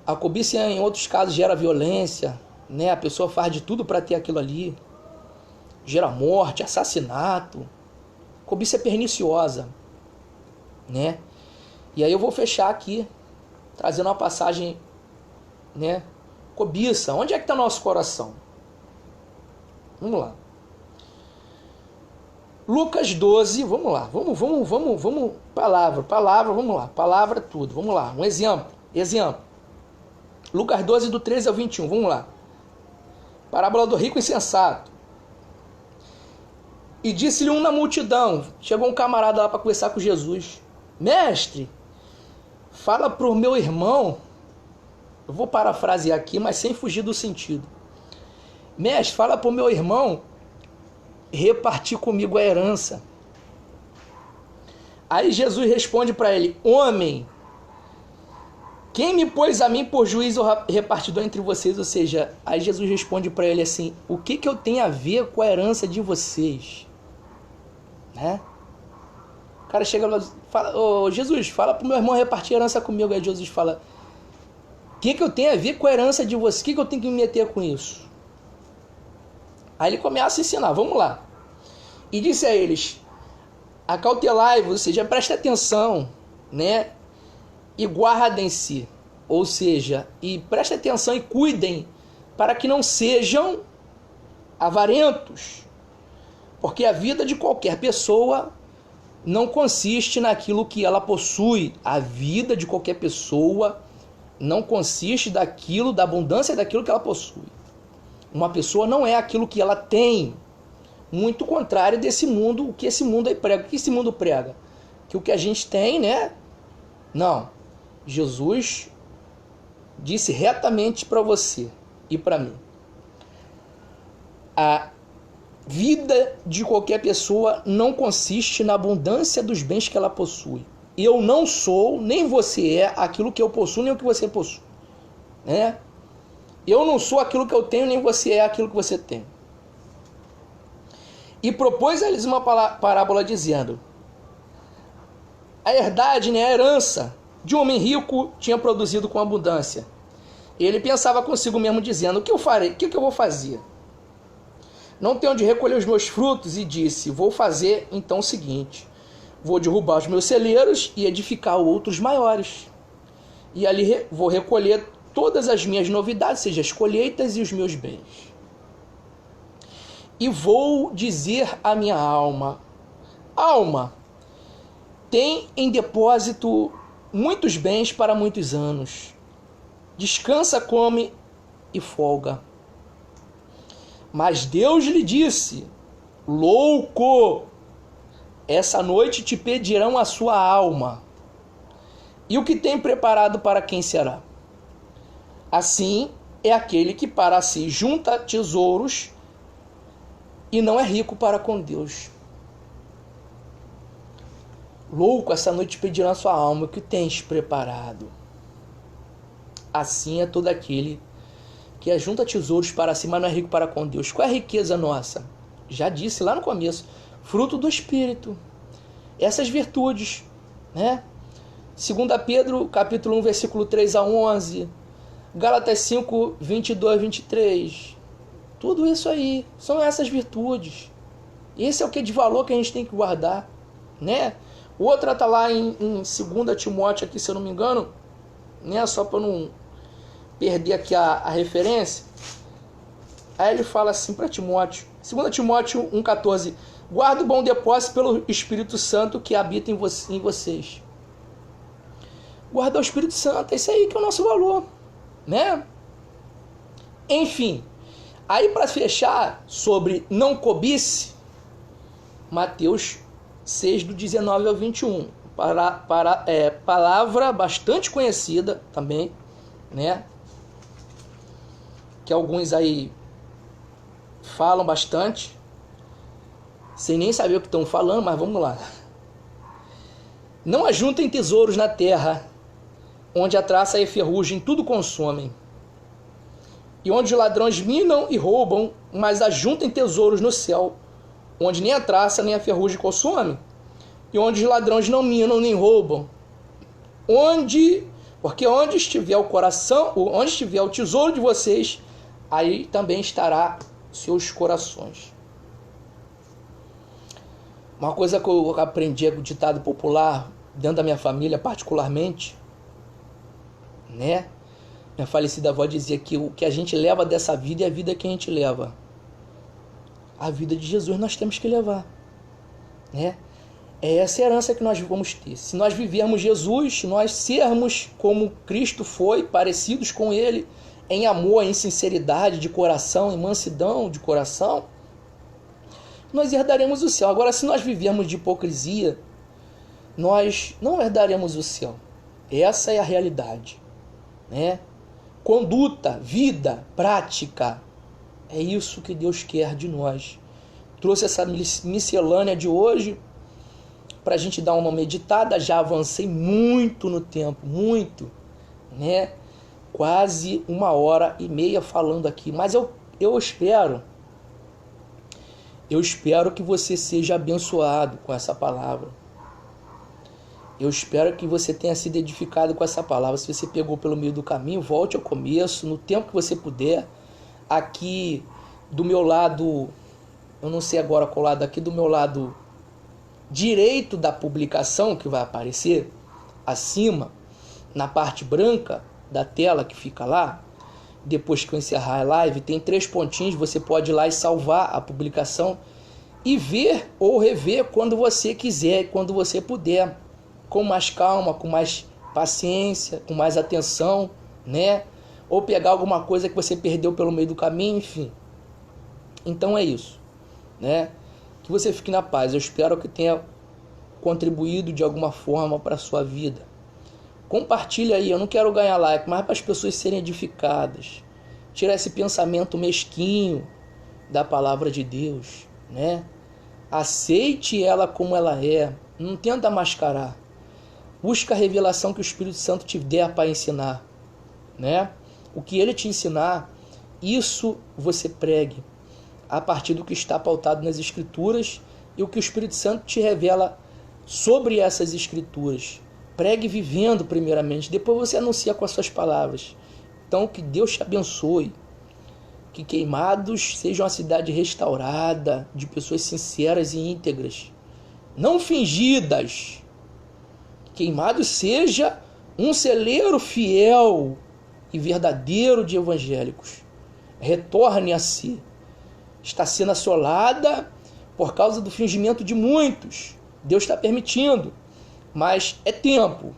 a cobiça em outros casos gera violência, né? A pessoa faz de tudo para ter aquilo ali, gera morte, assassinato. Cobiça é perniciosa, né? E aí eu vou fechar aqui, trazendo uma passagem, né? Cobiça, onde é que está nosso coração? Vamos lá. Lucas 12, vamos lá. Vamos. Palavra, vamos lá. Palavra tudo, vamos lá. Um exemplo. Lucas 12, do 13 ao 21, vamos lá. Parábola do rico insensato. E disse-lhe um na multidão. Chegou um camarada lá para conversar com Jesus. Mestre, fala para o meu irmão. Eu vou parafrasear aqui, mas sem fugir do sentido. Mestre, fala para o meu irmão repartir comigo a herança. Aí Jesus responde para ele: homem, quem me pôs a mim por juiz ou repartidor entre vocês? Ou seja, aí Jesus responde para ele assim: o que eu tenho a ver com a herança de vocês? Né? O cara chega lá e fala: ô Jesus, fala para o meu irmão repartir a herança comigo. Aí Jesus fala: o que eu tenho a ver com a herança de vocês? O que eu tenho que me meter com isso? Aí ele começa a ensinar, vamos lá. E disse a eles: acautelai-vos, ou seja, preste atenção, né? E guardem-se, ou seja, e preste atenção e cuidem, para que não sejam avarentos. Porque a vida de qualquer pessoa não consiste naquilo que ela possui. A vida de qualquer pessoa não consiste da abundância daquilo que ela possui. Uma pessoa não é aquilo que ela tem. Muito contrário desse mundo, o que esse mundo aí prega. O que esse mundo prega? Que o que a gente tem, né? Não. Jesus disse retamente para você e para mim. A vida de qualquer pessoa não consiste na abundância dos bens que ela possui. eu não sou, nem você é aquilo que eu possuo, nem o que você possui, né? Eu não sou aquilo que eu tenho, nem você é aquilo que você tem. E propôs a eles uma parábola dizendo: a herdade, né, a herança de um homem rico tinha produzido com abundância. Ele pensava consigo mesmo dizendo: o que eu farei? O que eu vou fazer? Não tenho onde recolher os meus frutos, e disse: vou fazer então o seguinte: vou derrubar os meus celeiros e edificar outros maiores. E ali vou recolher todas as minhas novidades, seja as colheitas e os meus bens. E vou dizer à minha alma: alma, tem em depósito muitos bens para muitos anos. Descansa, come e folga. Mas Deus lhe disse: louco, essa noite te pedirão a sua alma. E o que tem preparado para quem será? Assim é aquele que para si junta tesouros e não é rico para com Deus. Louco, essa noite te pedirão a sua alma. O que tens preparado? Assim é todo aquele que ajunta tesouros para si, mas não é rico para com Deus. Qual é a riqueza nossa? Já disse lá no começo: fruto do Espírito. Essas virtudes, né? 2 Pedro, capítulo 1, versículo 3 a 11. Gálatas 5, 22 a 23. Tudo isso aí são essas virtudes. Esse é o que é de valor que a gente tem que guardar, né? Outra está lá em 2 Timóteo, aqui, se eu não me engano, né? Só para não perder aqui a referência. Aí ele fala assim para Timóteo, 2 Timóteo 1,14: guarda o bom depósito pelo Espírito Santo que habita em vocês. Guardar o Espírito Santo, é isso aí que é o nosso valor, né? Enfim, aí para fechar sobre não cobice, Mateus 6, do 19 ao 21. Palavra bastante conhecida também, né? Que alguns aí falam bastante, sem nem saber o que estão falando, mas vamos lá. Não ajuntem tesouros na terra, onde a traça e a ferrugem tudo consomem, e onde os ladrões minam e roubam, mas ajuntem tesouros no céu, onde nem a traça nem a ferrugem consomem, e onde os ladrões não minam nem roubam. Porque onde estiver o coração, onde estiver o tesouro de vocês, aí também estará seus corações. Uma coisa que eu aprendi com o ditado popular dentro da minha família, particularmente, né? Minha falecida avó dizia que o que a gente leva dessa vida é a vida que a gente leva. A vida de Jesus nós temos que levar, né? É essa herança que nós vamos ter. Se nós vivermos Jesus, se nós sermos como Cristo foi, parecidos com Ele, em amor, em sinceridade de coração, em mansidão de coração, nós herdaremos o céu. Agora, se nós vivermos de hipocrisia, nós não herdaremos o céu. Essa é a realidade, né? Conduta, vida, prática, é isso que Deus quer de nós. Trouxe essa miscelânea de hoje para a gente dar uma meditada. Já avancei muito no tempo, muito, né? Quase 1h30 falando aqui, mas eu espero que você seja abençoado com essa palavra. Eu espero que você tenha sido edificado com essa palavra. Se você pegou pelo meio do caminho, volte ao começo, no tempo que você puder. Aqui do meu lado, eu não sei agora qual lado, aqui do meu lado direito da publicação, que vai aparecer acima, na parte branca da tela que fica lá, depois que eu encerrar a live, tem 3 pontinhos, você pode ir lá e salvar a publicação e ver ou rever quando você quiser, quando você puder, com mais calma, com mais paciência, com mais atenção, né? Ou pegar alguma coisa que você perdeu pelo meio do caminho, enfim. Então é isso, né? Que você fique na paz. Eu espero que tenha contribuído de alguma forma para a sua vida. Compartilha aí, eu não quero ganhar like, mas para as pessoas serem edificadas. Tirar esse pensamento mesquinho da palavra de Deus, né? Aceite ela como ela é. Não tenta mascarar. Busca a revelação que o Espírito Santo te der para ensinar, né? O que ele te ensinar, isso você pregue a partir do que está pautado nas Escrituras e o que o Espírito Santo te revela sobre essas Escrituras. Pregue vivendo primeiramente, depois você anuncia com as suas palavras. Então, que Deus te abençoe. Que Queimados seja uma cidade restaurada, de pessoas sinceras e íntegras, não fingidas. Que Queimados seja um celeiro fiel e verdadeiro de evangélicos. Retorne a si. Está sendo assolada por causa do fingimento de muitos. Deus está permitindo. Mas é tempo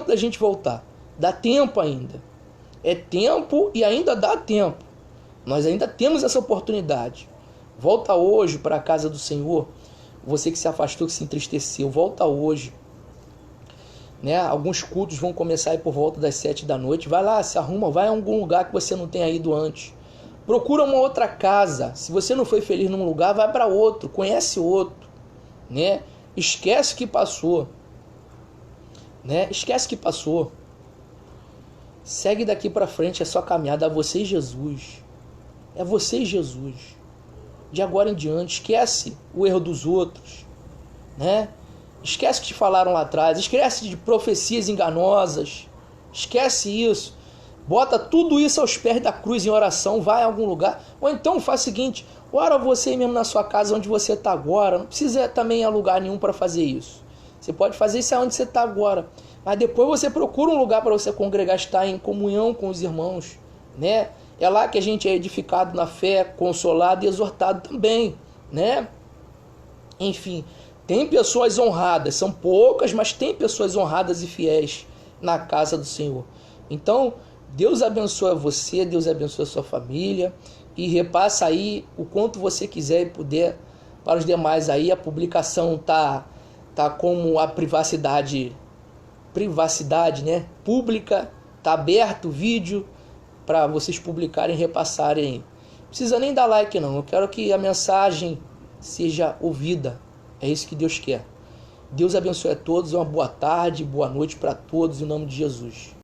da gente voltar. Dá tempo ainda. É tempo e ainda dá tempo. Nós ainda temos essa oportunidade. Volta hoje para a casa do Senhor. Você que se afastou, que se entristeceu, volta hoje. Né? Alguns cultos vão começar aí por volta das 7 da noite. Vai lá, se arruma, vai a algum lugar que você não tenha ido antes. Procura uma outra casa. Se você não foi feliz num lugar, vai para outro. Conhece outro. Né? Esquece o que passou. Né? Esquece o que passou. Segue daqui para frente a sua caminhada. É você e Jesus. É você e Jesus. De agora em diante. Esquece o erro dos outros. Né? Esquece o que te falaram lá atrás. Esquece de profecias enganosas. Esquece isso. Bota tudo isso aos pés da cruz em oração. Vai a algum lugar. Ou então faz o seguinte. Ora você mesmo na sua casa onde você está agora. Não precisa também ir a lugar nenhum para fazer isso. Você pode fazer isso onde você está agora. Mas depois você procura um lugar para você congregar, estar em comunhão com os irmãos. Né? É lá que a gente é edificado na fé, consolado e exortado também. Né? Enfim, tem pessoas honradas. São poucas, mas tem pessoas honradas e fiéis na casa do Senhor. Então, Deus abençoe você, Deus abençoe a sua família. E repassa aí o quanto você quiser e puder para os demais aí. A publicação tá como a privacidade, né, pública, tá aberto o vídeo para vocês publicarem e repassarem. Não precisa nem dar like não, eu quero que a mensagem seja ouvida. É isso que Deus quer. Deus abençoe a todos, uma boa tarde, boa noite para todos em nome de Jesus.